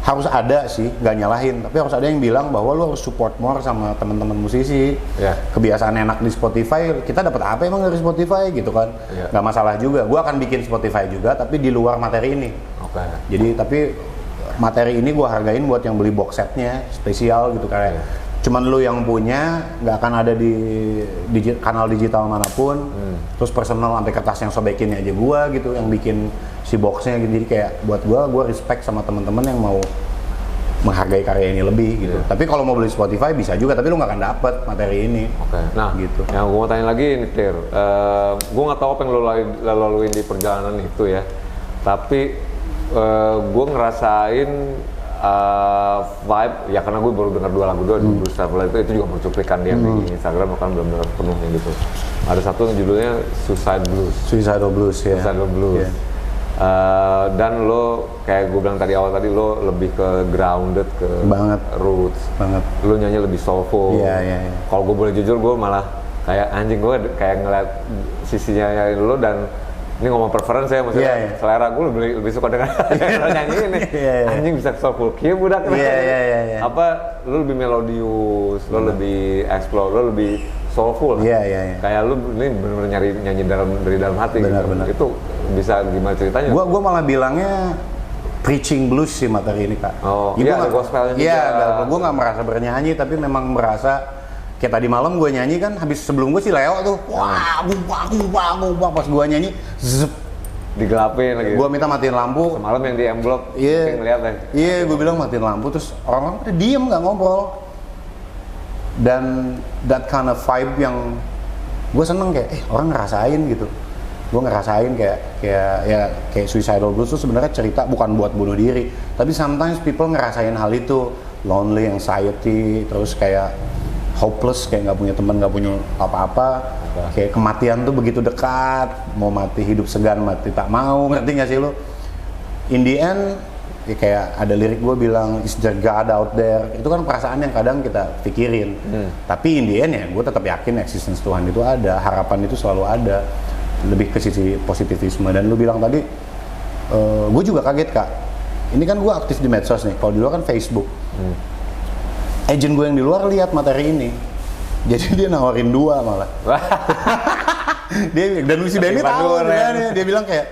harus ada sih, nggak nyalahin, tapi harus ada yang bilang bahwa lu harus support more sama teman-teman musisi. Kebiasaan enak di Spotify, kita dapat apa emang dari Spotify gitu kan? Nggak masalah juga. Gue akan bikin Spotify juga, tapi di luar materi ini. Jadi tapi materi ini gue hargain buat yang beli box setnya spesial gitu kayak. Cuman lu yang punya, nggak akan ada di kanal digital manapun. Terus personal sampai kertas yang sobekinnya aja gua gitu, yang bikin si boxnya gitu. Jadi kayak buat gua respect sama teman-teman yang menghargai karya ini lebih gitu. Tapi kalau mau beli Spotify bisa juga, tapi lu nggak akan dapet materi ini. Oke. Nah, gitu. yang gue mau tanya lagi ini, Tir. Gue nggak tahu apa yang lo laluin di perjalanan itu ya. Tapi gue ngerasain vibe ya, karena gue baru dengar 2 lagu doang di Blues Traveler itu juga bercuplikan dia di Instagram, bahkan belum dengar penuhnya gitu. Ada satu yang judulnya Suicidal Blues. Suicidal Blues ya. Suicidal Blues. Yeah. Dan lo kayak gue bilang tadi awal tadi, lo lebih ke grounded, ke banget roots banget. Lo nyanyi lebih soulful. Iya. Kalau gue boleh jujur, gue malah kayak anjing, gue kayak ngeliat sisinya lo, dan ini ngomong preference ya, maksudnya selera gue lebih suka dengan lo nyanyi ini. Anjing bisa soulful kayak budak. Apa lo lebih melodius, lo lebih explore, lo lebih soulful. Kayak lu ini benar-benar nyanyi dari dalam hati. Benar. Itu bisa gimana ceritanya? Gua malah bilangnya preaching blues sih materi ini, Kak. Oh, iya, ada gospelnya juga. Iya, gua nggak merasa bernyanyi, tapi memang merasa kayak tadi malam gua nyanyi kan, habis sebelum gua sih Leo tuh, wah, gubah, pas gua nyanyi, zep, digelapin lagi. Gua minta matiin lampu. Semalam yang di M-Block, ngeliat deh. Iya, gua bilang matiin lampu, terus orang-orang pada diem nggak ngobrol. Dan that kind of vibe yang gue seneng, kayak orang ngerasain gitu. Gue ngerasain kayak Suicidal Blues tuh sebenarnya cerita bukan buat bunuh diri, tapi sometimes people ngerasain hal itu, lonely, anxiety, terus kayak hopeless, kayak nggak punya teman, nggak punya apa-apa, kayak kematian tuh begitu dekat, mau mati hidup segan, mati tak mau, ngerti nggak sih lo? In the end, ya kayak ada lirik gue bilang, is there God out there? Itu kan perasaan yang kadang kita pikirin. Tapi in the end ya, gue tetap yakin existence Tuhan itu ada, harapan itu selalu ada. Lebih ke sisi positivisme. Dan lu bilang tadi, gue juga kaget, Kak. Ini kan gue aktif di medsos nih, kalau di luar kan Facebook. Agent gue yang di luar lihat materi ini, jadi dia nawarin 2 malah. Dan si Benny tahu kan, dia bilang kayak,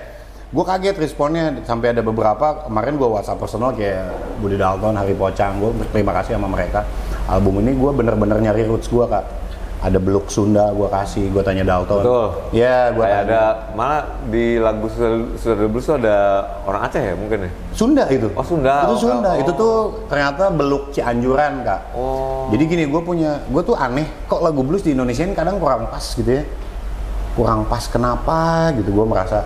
gue kaget responnya, sampai ada beberapa kemarin gue WhatsApp personal kayak Budi Dalton, Hari Pocang, gue berterima kasih sama mereka. Album ini gue bener-bener nyari roots gue, Kak. Ada beluk Sunda gue kasih, gue tanya Dalton. Betul. Ya, gue tanya. Ada, malah di lagu Suicidal Blues tuh ada orang Aceh ya mungkin ya? Sunda itu. Oh, Sunda. Itu Sunda. Itu tuh ternyata beluk Cianjuran, Kak. Jadi gini, gue tuh aneh, kok lagu blues di Indonesia ini kadang kurang pas gitu ya. Kurang pas, kenapa gitu, gue merasa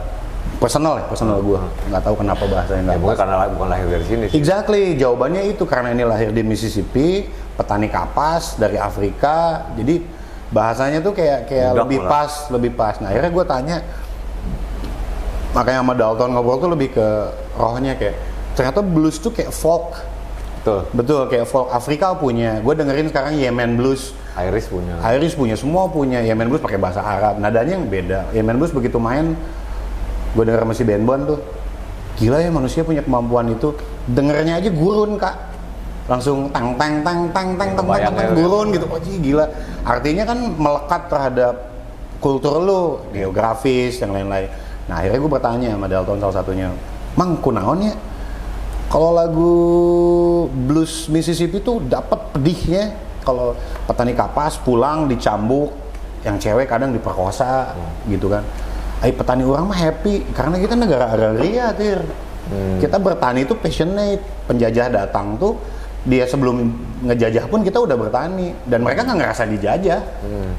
personal gue nggak tahu kenapa bahasanya nggak mungkin karena bukan lahir dari sini sih. Exactly, jawabannya itu karena ini lahir di Mississippi, petani kapas dari Afrika, jadi bahasanya tuh kayak lebih pas. Nah akhirnya gue tanya, makanya sama Dalton ngobrol tuh lebih ke rohnya, kayak ternyata blues tuh kayak folk. Betul, kayak folk. Afrika punya, gue dengerin sekarang Yemen Blues, Irish punya, semua punya. Yemen Blues pakai bahasa Arab, nadanya yang beda. Yemen Blues begitu main, gue denger sama si Ben Bon tuh, gila ya manusia punya kemampuan itu. Dengernya aja gurun, Kak, langsung tang gurun gitu. Oh gila, artinya kan melekat terhadap kultur lu, geografis yang lain-lain. Nah akhirnya gue bertanya sama Dalton salah satunya, Mang kunaon ya kalau lagu blues Mississippi tuh dapat pedihnya, kalau petani kapas pulang dicambuk, yang cewek kadang diperkosa gitu kan. Petani orang mah happy karena kita negara agraria, Tir. Kita bertani itu passionate. Penjajah datang tuh, dia sebelum ngejajah pun kita udah bertani, dan mereka nggak ngerasa dijajah.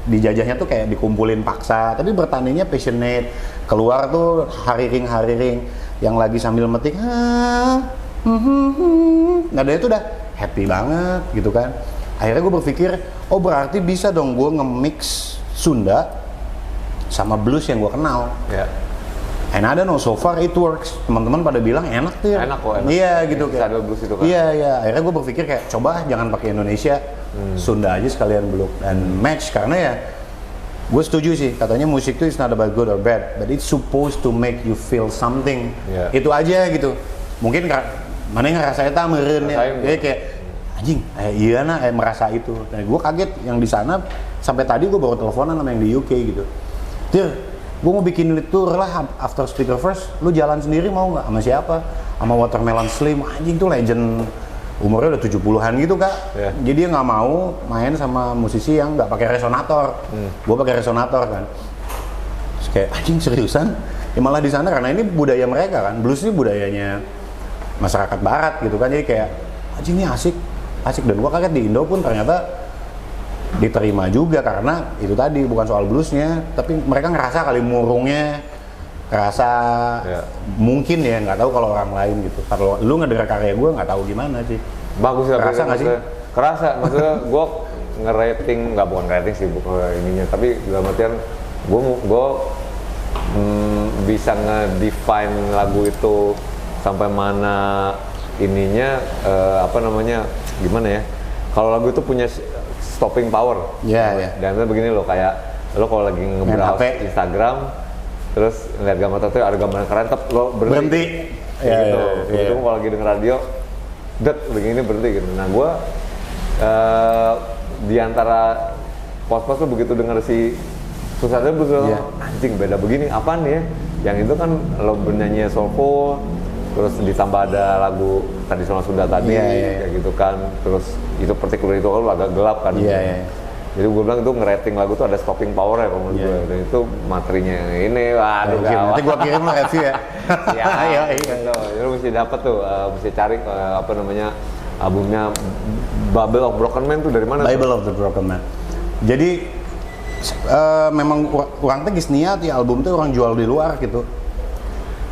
Dijajahnya tuh kayak dikumpulin paksa, tapi bertaninya passionate. Keluar tuh hariring yang lagi sambil metik, nadanya tuh udah happy banget gitu kan. Akhirnya gue berpikir, oh berarti bisa dong gue nge-mix Sunda sama blues yang gue kenal. And I don't know, so far it works. Teman-teman pada bilang enak tuh ya. Enak kok, enak. Iya gitu kayak. Blues itu kan. Iya. Akhirnya gue berpikir kayak coba jangan pakai Indonesia, Sunda aja sekalian beluk dan match, karena ya gue setuju sih, katanya musik itu is not about good or bad, but it's supposed to make you feel something. Itu aja gitu. Mungkin mana yang ngerasain meren ya. Jadi kayak anjing, iya merasa itu. Dan gue kaget yang di sana, sampai tadi gue baru teleponan sama yang di UK gitu. Tir, gue mau bikin tour lah after Speaker First, lu jalan sendiri mau nggak? Sama siapa? Sama Watermelon Slim, anjing tuh legend, umurnya udah 70-an gitu, Kak. Jadi dia nggak mau main sama musisi yang nggak pakai resonator. Gue pakai resonator kan. Terus kayak anjing seriusan? Ya malah di sana karena ini budaya mereka kan, blues ini budayanya masyarakat barat gitu kan, jadi kayak anjing ini asik dan gua kaget di Indo pun ternyata diterima juga karena itu tadi bukan soal bluesnya, tapi mereka ngerasa kali murungnya, ngerasa mungkin ya, nggak tahu kalau orang lain gitu. Kalau lu ngedenger karya gua nggak tahu gimana sih. Bagus ya, kerasa nggak sih? Kerasa, maksudnya gua ngerating, nggak bukan rating sih bukan ininya, tapi dalam artian gua bisa nge-define lagu itu sampai mana ininya, gimana ya, kalau lagu itu punya stopping power. Dan itu begini loh, kayak lo kalau lagi nge-browse Instagram terus ngeliat gambar tertentu, ada gambar keren, lo berhenti. Gitu. Kalau lagi denger radio begini berhenti gitu. Nah gue di antara post-post tuh begitu denger si Susana anjing beda begini, apaan nih ya? Yang itu kan lo bernyanyi soulful, terus ditambah ada lagu tradisional Sunda tadi, kayak gitu kan. Terus itu particular itu kan agak gelap kan. Jadi gue bilang itu ngerating lagu tuh ada stopping power ya kalau menurut gue. Dan itu materinya ini, waduh gawat. Nanti gue kirim lo review ya. Jadi lo mesti dapet tuh, mesti cari albumnya Bible of Broken Man tuh dari mana? Bible of the Broken Man. Jadi memang orang tegis niat ya album tuh orang jual di luar gitu.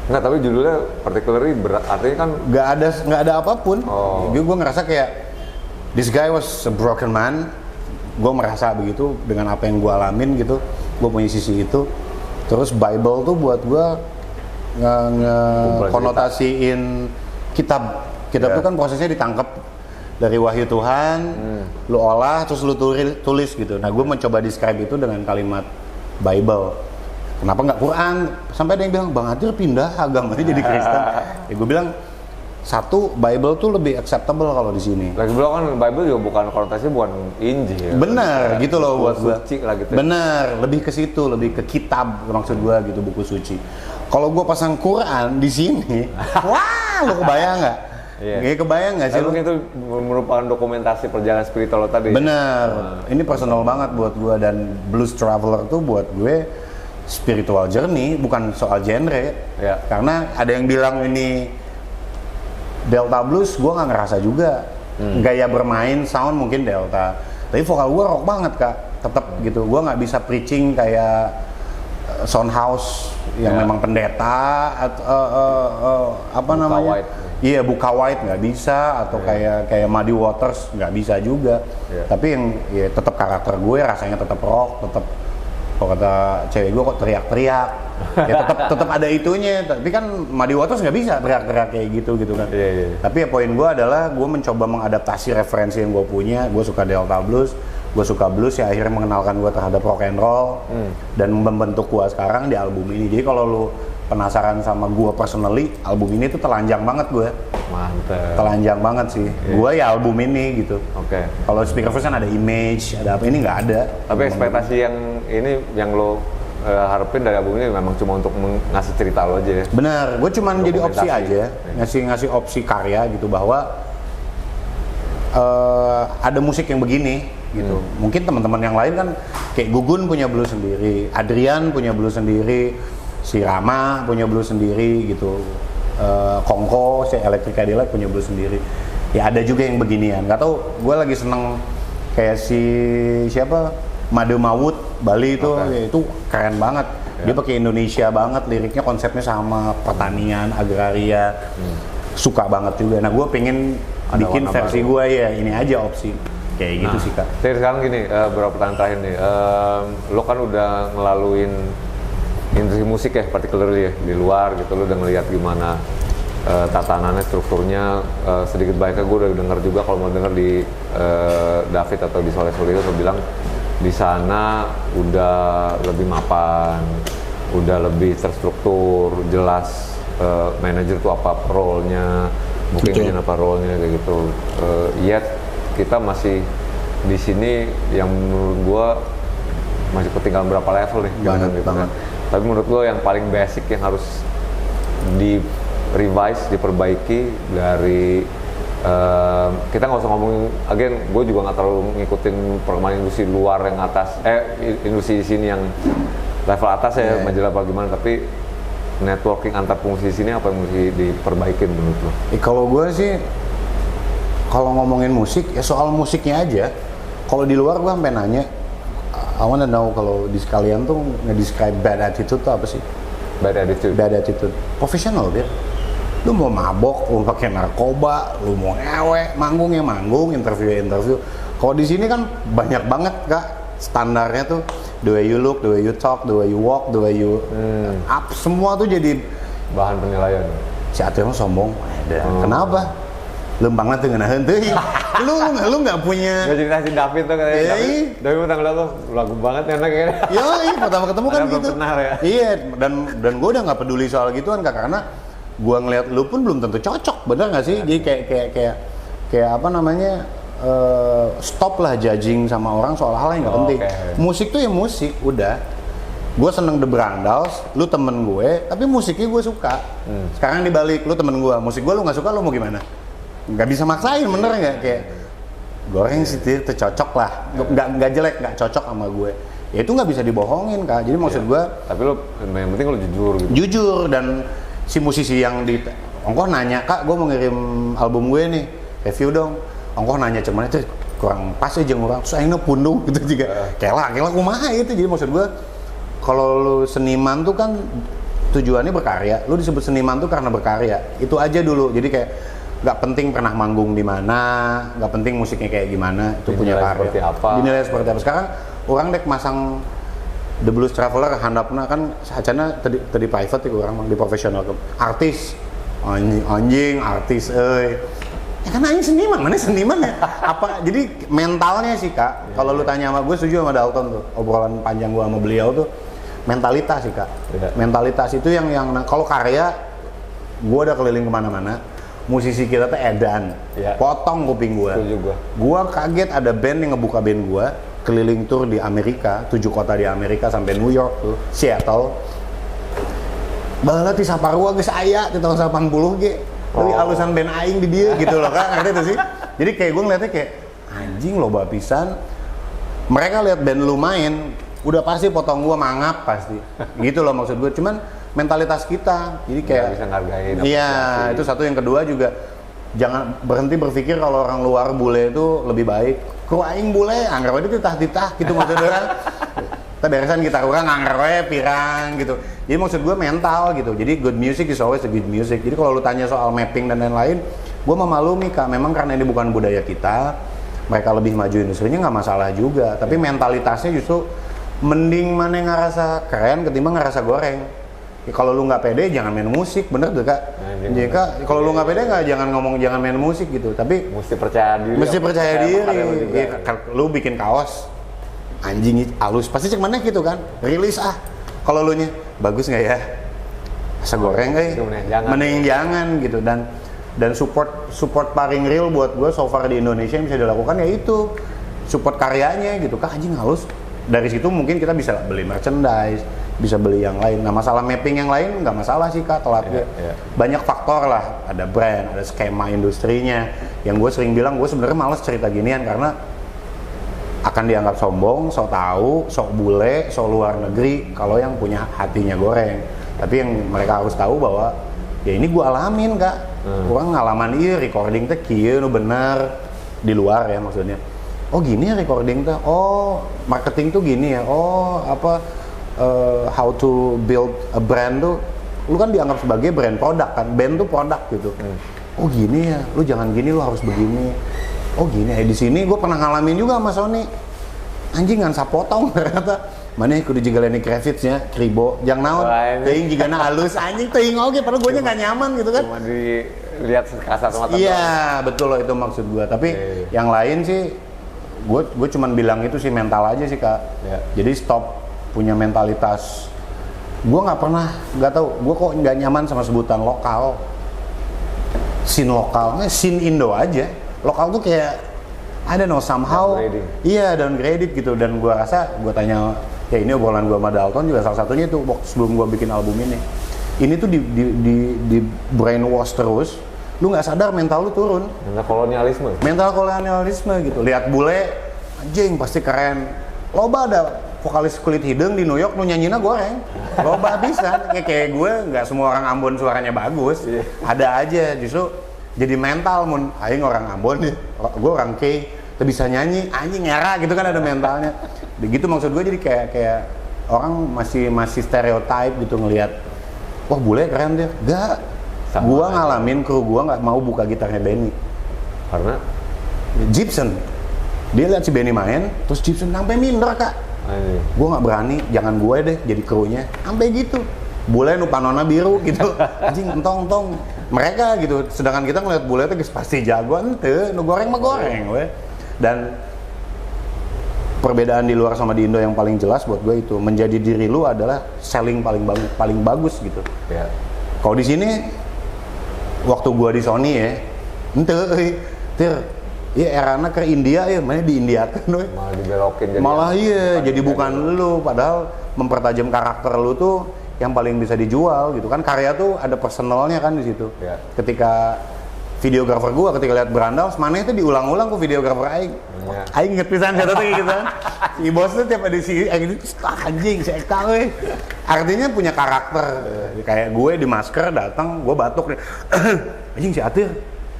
Enggak, tapi judulnya particularly artinya kan nggak ada apapun. Gue ngerasa kayak this guy was a broken man. Gue merasa begitu dengan apa yang gue alamin gitu. Gue punya sisi itu. Terus Bible tuh buat gue konotasiin kitab tuh kan prosesnya ditangkap dari wahyu Tuhan, lu olah terus lu tulis gitu. Nah gue mencoba describe itu dengan kalimat Bible. Kenapa nggak Quran? Sampai ada yang bilang, Bang Adil pindah agamanya jadi Kristen. Ya gue bilang, satu, Bible tuh lebih acceptable kalau di sini. Lagi bilang kan Bible juga bukan konotasinya bukan Injil ya. Bener gitu loh buat gue. Suci lah gitu. Bener, lebih ke situ, lebih ke kitab maksud gue gitu, buku suci. Kalau gue pasang Quran di sini, wah lu kebayang nggak? Kebayang nggak sih? Mungkin itu merupakan dokumentasi perjalanan spiritual lo tadi. Bener, ini personal banget buat gue, dan Blues Traveler tuh buat gue spiritual journey, bukan soal genre. Karena ada yang bilang ini Delta Blues, gue nggak ngerasa juga. Gaya bermain sound mungkin Delta, tapi vokal gue rock banget kak, tetap gitu. Gue nggak bisa preaching kayak Soundhouse yang memang pendeta atau Iya, Buka White nggak bisa, atau kayak Muddy Waters nggak bisa juga. Tapi yang tetap karakter gue rasanya tetap rock, tetap kalau kata cewek gue kok teriak-teriak. Ya tetap ada itunya. Tapi kan Muddy Waters nggak bisa teriak-teriak kayak gitu kan. Tapi ya poin gue adalah gue mencoba mengadaptasi referensi yang gue punya. Gue suka Delta Blues, gue suka blues, ya akhirnya mengenalkan gue terhadap rock and roll dan membentuk gue sekarang di album ini. Jadi kalau lu penasaran sama gue personally, album ini tuh telanjang banget gue. Mantep. Telanjang banget sih. Gue ya album ini gitu. Kalau Speakerphone kan ada image, ada apa, ini nggak ada. Tapi ekspektasi yang ini yang lo harapin dari album ini memang cuma untuk ngasih cerita lo aja ya? Bener, gue cuma jadi opsi aja, ngasih opsi karya gitu, bahwa ada musik yang begini gitu. Mungkin teman-teman yang lain kan kayak Gugun punya blues sendiri, Adrian punya blues sendiri, si Rama punya blues sendiri gitu, Kongko, si Electric Cadillac punya blues sendiri. Ya ada juga yang beginian. Gak tau, gue lagi seneng kayak si siapa, Made Mawut Bali itu, ya itu keren banget. Dia pakai Indonesia banget, liriknya konsepnya sama pertanian, agraria, suka banget juga. Nah gue pengen bikin versi gue ya ini aja opsi kayak gitu sih kak. Jadi sekarang gini, beberapa pertanyaan terakhir nih, lo kan udah ngelaluin industri musik ya, particularly ya, di luar gitu, lo udah ngeliat gimana tatanannya, strukturnya, sedikit banyaknya gue udah denger juga, kalau mau denger di David atau di Soleh Solihun, lo bilang di sana udah lebih mapan, udah lebih terstruktur, jelas manajer tuh apa role-nya, booking apa role-nya kayak gitu. Yet kita masih di sini yang menurut gua masih ketinggalan berapa level nih gitu kan. Tapi menurut gua yang paling basic yang harus di revise, diperbaiki dari kita nggak usah ngomong again, gue juga nggak terlalu ngikutin perkembangan industri luar yang atas, industri di sini yang level atas ya, majalah apa gimana, tapi networking antar musisi sini apa yang mesti diperbaikin menurut lo? Kalau gue sih Kalau ngomongin musik, ya soal musiknya aja. Kalau di luar gua sampai nanya, I wanna know kalau di sekalian tuh nge-describe bad attitude tuh apa sih? Bad attitude. Bad attitude. Profesional dia. Lu mau mabok, lu pakai narkoba, lu mau ngewe, manggung ya manggung, interview ya interview. Kalau di sini kan banyak banget Kak standarnya tuh, the way you look, the way you talk, the way you walk, the way you up, semua tuh jadi Bahan penilaian. si Atrio sombong. Kenapa? Lembang nanti ngenahin tuh. Lu nggak punya. Gak cerita si David tuh katanya. David mau tanggal lo lagu banget enak kayaknya. Iya, pertama ketemu kan Belum gitu. kenal ya. Iya, dan gue udah nggak peduli soal gituan Kak, karena gue ngeliat lu pun belum tentu cocok, bener nggak sih? Jadi kayak apa namanya? Stop lah judging sama orang soal hal yang nggak penting. Musik tuh ya musik, udah. Gue seneng The Brandals, lu temen gue, tapi musiknya gue suka. Sekarang dibalik, lu temen gue, musik gue lu nggak suka, lu mau gimana? Nggak bisa maksain, bener nggak? Kayak goreng sih itu cocok lah, nggak jelek, nggak cocok sama gue. Ya itu nggak bisa dibohongin Kak. Jadi maksud gue. Tapi lu yang penting lu jujur gitu. Jujur, dan si musisi yang di Ongkoh nanya, Kak gue mau ngirim album gue nih, review dong. Ongkoh nanya cuman itu kurang pas aja orang, terus akhirnya pundung gitu juga. Kela kumaha itu. Jadi maksud gue, kalau lu seniman tuh kan tujuannya berkarya, lu disebut seniman tuh karena berkarya. Itu aja dulu. Jadi kayak nggak penting pernah manggung di mana, nggak penting musiknya kayak gimana, itu punya karya. Seperti apa? Dinilai seperti apa. Sekarang orang dek masang The Blues Traveler handapna kan sacana tadi private ya orang di profesional artis anjing artis ya kan aing seniman, mana seniman ya? Apa jadi mentalnya sih Kak. Kalau lu tanya sama gue, setuju sama Dalton tuh, obrolan panjang gue sama beliau tuh, mentalitas sih Kak. Mentalitas itu yang kalau karya gue udah keliling kemana-mana, musisi kita tuh edan, potong kuping gue. Gue kaget ada band yang ngebuka band gue keliling tour di Amerika, 7 kota di Amerika sampai New York tuh, Seattle. Baheula ti saparua geus aya di tahun 80 ge. Tapi alusan band aing di dia gitu loh Kak, ngerti tuh sih. Jadi kayak gue ngeliatnya kayak anjing loba pisan. Mereka lihat band lu main, udah pasti potong gua mangap pasti. Gitu loh maksud gue. Cuman mentalitas kita. Jadi kayak bisa ngargain. Iya, itu satu. Yang kedua juga jangan berhenti berpikir kalau orang luar bule itu lebih baik. Kru aing bule, anggar we ditah-ditah gitu maksudnya orang. Kita beresan gitar orang anggar we pirang gitu. Jadi maksud gue mental gitu. Jadi good music is always a good music. Jadi kalau lu tanya soal mapping dan lain-lain, gue memaklumi Kak, memang karena ini bukan budaya kita, mereka lebih maju industrinya nggak masalah juga. Tapi mentalitasnya justru mending mana ngerasa keren ketimbang ngerasa goreng. Ya, kalau lu nggak pede jangan main musik, bener tuh Kak. Jadi Kak, kalau lu nggak pede nggak jangan ngomong jangan main musik gitu. Tapi mesti percaya diri. Mesti percaya diri. Ya, lu bikin kaos anjing halus pasti cek mana gitu kan, rilis kalau lu nya bagus nggak ya, asa goreng mending jangan gitu. Dan support paling real buat gue so far di Indonesia yang bisa dilakukan ya itu support karyanya gitu Kak, anjing halus. Dari situ mungkin kita bisa beli merchandise, bisa beli yang lain. Nah masalah mapping yang lain nggak masalah sih Kak, telatnya banyak faktor lah, ada brand, ada skema industrinya. Yang gue sering bilang, gue sebenarnya malas cerita ginian karena akan dianggap sombong, sok tahu, sok bule, sok luar negeri kalau yang punya hatinya goreng. Tapi yang mereka harus tahu bahwa ya ini gua alamin Kak. Orang ngalaman ieu recording teh kieu nu bener di luar ya maksudnya. Oh gini ya recording teh. Oh, marketing tuh gini ya. Oh, apa how to build a brand tuh lu kan dianggap sebagai brand produk kan. Band tuh produk gitu. Oh gini ya. Lu jangan gini, lu harus begini. Oh gini, di sini gue pernah ngalamin juga sama Sony. Anjing ngan sapotong ternyata. Mana kudu juga Lenny Kravitz nya, Kribo, jang naon. Teuing jigana halus anjing teuing oge padahal gue nya enggak nyaman gitu kan. Cuma dilihat kasar sama teman. Iya, betul loh itu maksud gue. Tapi yang lain sih gue cuman bilang itu sih mental aja sih Kak. Jadi stop punya mentalitas. Gue nggak tahu, gue kok nggak nyaman sama sebutan lokal. Scene lokal, scene Indo aja. Lokal tuh kayak I don't know somehow downgraded gitu. Dan gua rasa gua tanya ya ini obrolan gua sama Dalton juga salah satunya itu sebelum gua bikin album ini tuh di brainwash terus, lu nggak sadar mental lu turun. Mental kolonialisme gitu. Lihat bule anjing pasti keren, loba ada vokalis kulit hidung di New York nu nyanyina goreng, loba bisa. Kayak gue nggak semua orang Ambon suaranya bagus, ada aja. Justru jadi mental mun aing orang Ambon nih, gue orang K, tuh bisa nyanyi, anjing ngera gitu kan ada mentalnya. Begitu maksud gue, jadi kayak orang masih stereotype gitu ngelihat, wah bule keren dia. Enggak. Gua ngalamin kru gua nggak mau buka gitarnya Benny. Karena Gibson. Dia lihat si Benny main, terus Gibson sampai minder kak. Gue nggak berani, jangan gue deh jadi krunya. Sampai gitu. Bule nu panona biru gitu. Anjing entong. Mereka gitu. Sedangkan kita ngeliat bule itu pasti jago ente, nu goreng mah goreng we. Dan perbedaan di luar sama di Indo yang paling jelas buat gue itu, menjadi diri lu adalah selling paling bagus gitu. Ya. Kalau di sini waktu gua di Sony ya, ente iya erana ke India ya, mana di India kan we. Malah dibelokin jadi Malah iya, jadi bukan lu, padahal mempertajam karakter lu tuh yang paling bisa dijual gitu kan. Karya tuh ada personalnya kan di situ. Ya. Ketika videografer gua ketika lihat Berandal, mana itu diulang-ulang ke videografer aing. Ya. Aing inget pisan saya tuh gitu kan. Si bos tuh tiap ada si aing itu anjing si Eka we. Artinya punya karakter. Kayak gue di masker datang, gue batuk nih. Anjing si Atir.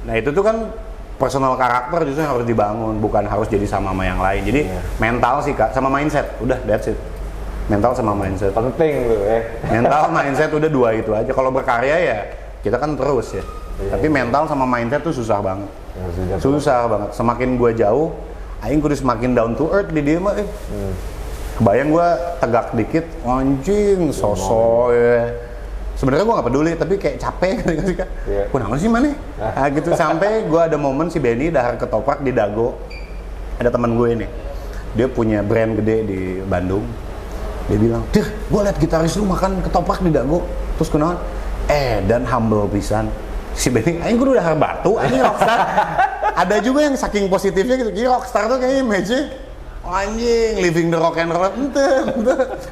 Nah, itu tuh kan personal karakter justru yang harus dibangun, bukan harus jadi sama yang lain. Jadi mental sih kak, sama mindset, udah that's it. Mental sama mindset. Penting tuh ya. Mental, mindset udah dua itu aja. Kalau berkarya ya kita kan terus ya. Tapi mental sama mindset tuh susah banget. Susah banget. Semakin gue jauh, aing kudu semakin down to earth di dia mah. Kebayang gue tegak dikit, anjing, sosok ya. Sebenarnya gue nggak peduli, tapi kayak capek kan sih kak. Kenapa sih mana? Nah gitu sampai gue ada momen si Benny dahar ketoprak di Dago. Ada teman gue ini, dia punya brand gede di Bandung. Dia bilang, "Dir, gue liat gitaris lu makan ketoprak di Dago." Terus kenapa? Dan humble pisan. Si Benny, aing kudu dahar batu, aing rockstar. Ada juga yang saking positifnya gitu, gini rockstar tuh kayaknya image-nya anjing, living the rock and roll, ente,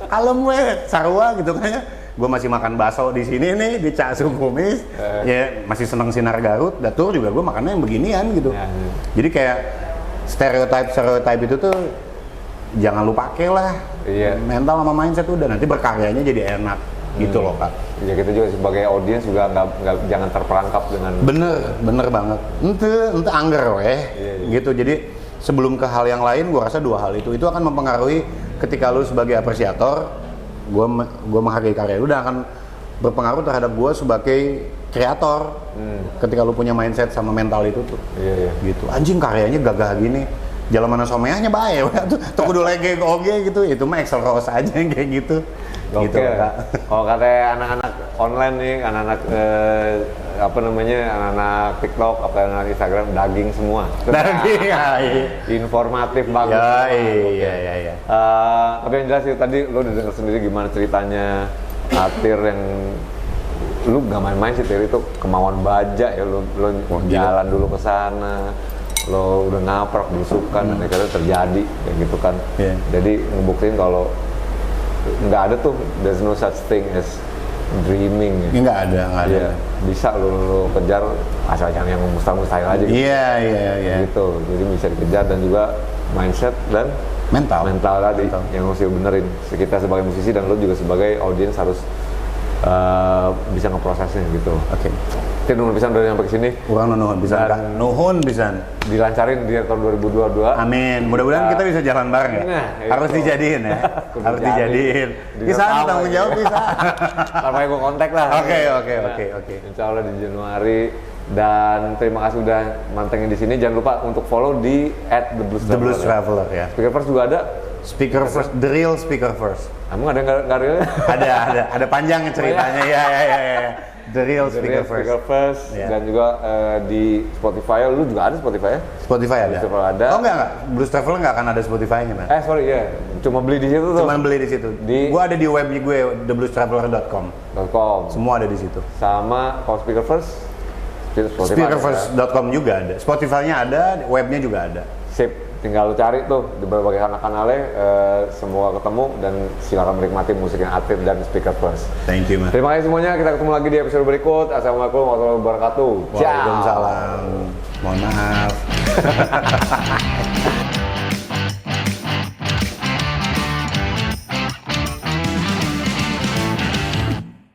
kalem weh, sarua gitu kayaknya. Gue masih makan bakso di sini nih, di Cak Sukumis, ya masih seneng Sinar Garut, datur juga gue makannya yang beginian gitu. Jadi kayak stereotype itu tuh jangan lu pakai lah. Mental sama mindset udah, nanti berkaryanya jadi enak gitu loh kak. Ya kita juga sebagai audiens juga nggak jangan terperangkap dengan. Bener banget. Ente angger weh, gitu. Jadi sebelum ke hal yang lain, gue rasa dua hal itu akan mempengaruhi ketika lu sebagai apresiator. Gue menghargai karya lu dan akan berpengaruh terhadap gue sebagai kreator. Ketika lu punya mindset sama mental itu tuh, gitu. Anjing karyanya gagah gini, jalan mana someahnya bae, tuh kudu lege oge gitu. Itu mah Excel Rose aja yang kayak gitu. Gitu kak. Kalau kata anak-anak online nih, anak-anak anak-anak TikTok, anak Instagram, daging semua. Daging, informatif bagus. Iya. Tapi yang jelas itu tadi lo udah denger sendiri gimana ceritanya Atir yang lu gak main-main sih Tir, itu kemauan baja ya, lo jalan dulu ke sana, lo udah ngaprak belusukan dan akhirnya terjadi kayak gitu kan. Jadi ngebuktiin kalau nggak ada tuh, there's no such thing as dreaming ya. Nggak ada. Bisa lo kejar asal jangan yang mustahil aja gitu. Iya. Gitu, jadi bisa dikejar dan juga mindset dan mental tadi yang harus benerin. Kita sebagai musisi dan lo juga sebagai audiens harus bisa ngeprosesnya gitu. Oke. Kita nuhun pisan dari sampai ke sini. Kurang nuhun pisan. Nuhun pisan. Dilancarin di tahun 2022. Amin. Mudah-mudahan kita bisa jalan bareng ya. Harus dijadiin ya. Harus dijadiin. Bisa tanggung jawab bisa. Sampai gue kontak lah. Oke. Insya Allah di Januari. Dan terima kasih udah mantengin di sini. Jangan lupa untuk follow di @thebluestraveler ya. Speaker First juga ada. Speaker First, the real Speaker First. Kamu ada nggak real? Ada panjang ceritanya. Ya. The real Speaker First. Dan juga di Spotify. Lu juga ada Spotify ya? Spotify ada. Oh enggak. Blues Traveler nggak akan ada Spotify-nya man. Cuma beli di situ tuh. Cuma beli di situ. Gua ada di webnya gue, thebluestraveler.com. Semua ada di situ. Sama kalau Speaker First. Speakerfirst.com juga ada. Spotify-nya ada, webnya juga ada. Sip, tinggal lu cari tuh di berbagai kanal-kanalnya, semua ketemu dan silakan menikmati musiknya Atir dan Speaker First. Thank you, man. Terima kasih semuanya, kita ketemu lagi di episode berikut. Assalamualaikum warahmatullahi wabarakatuh. Waalaikumsalam. Mohon maaf.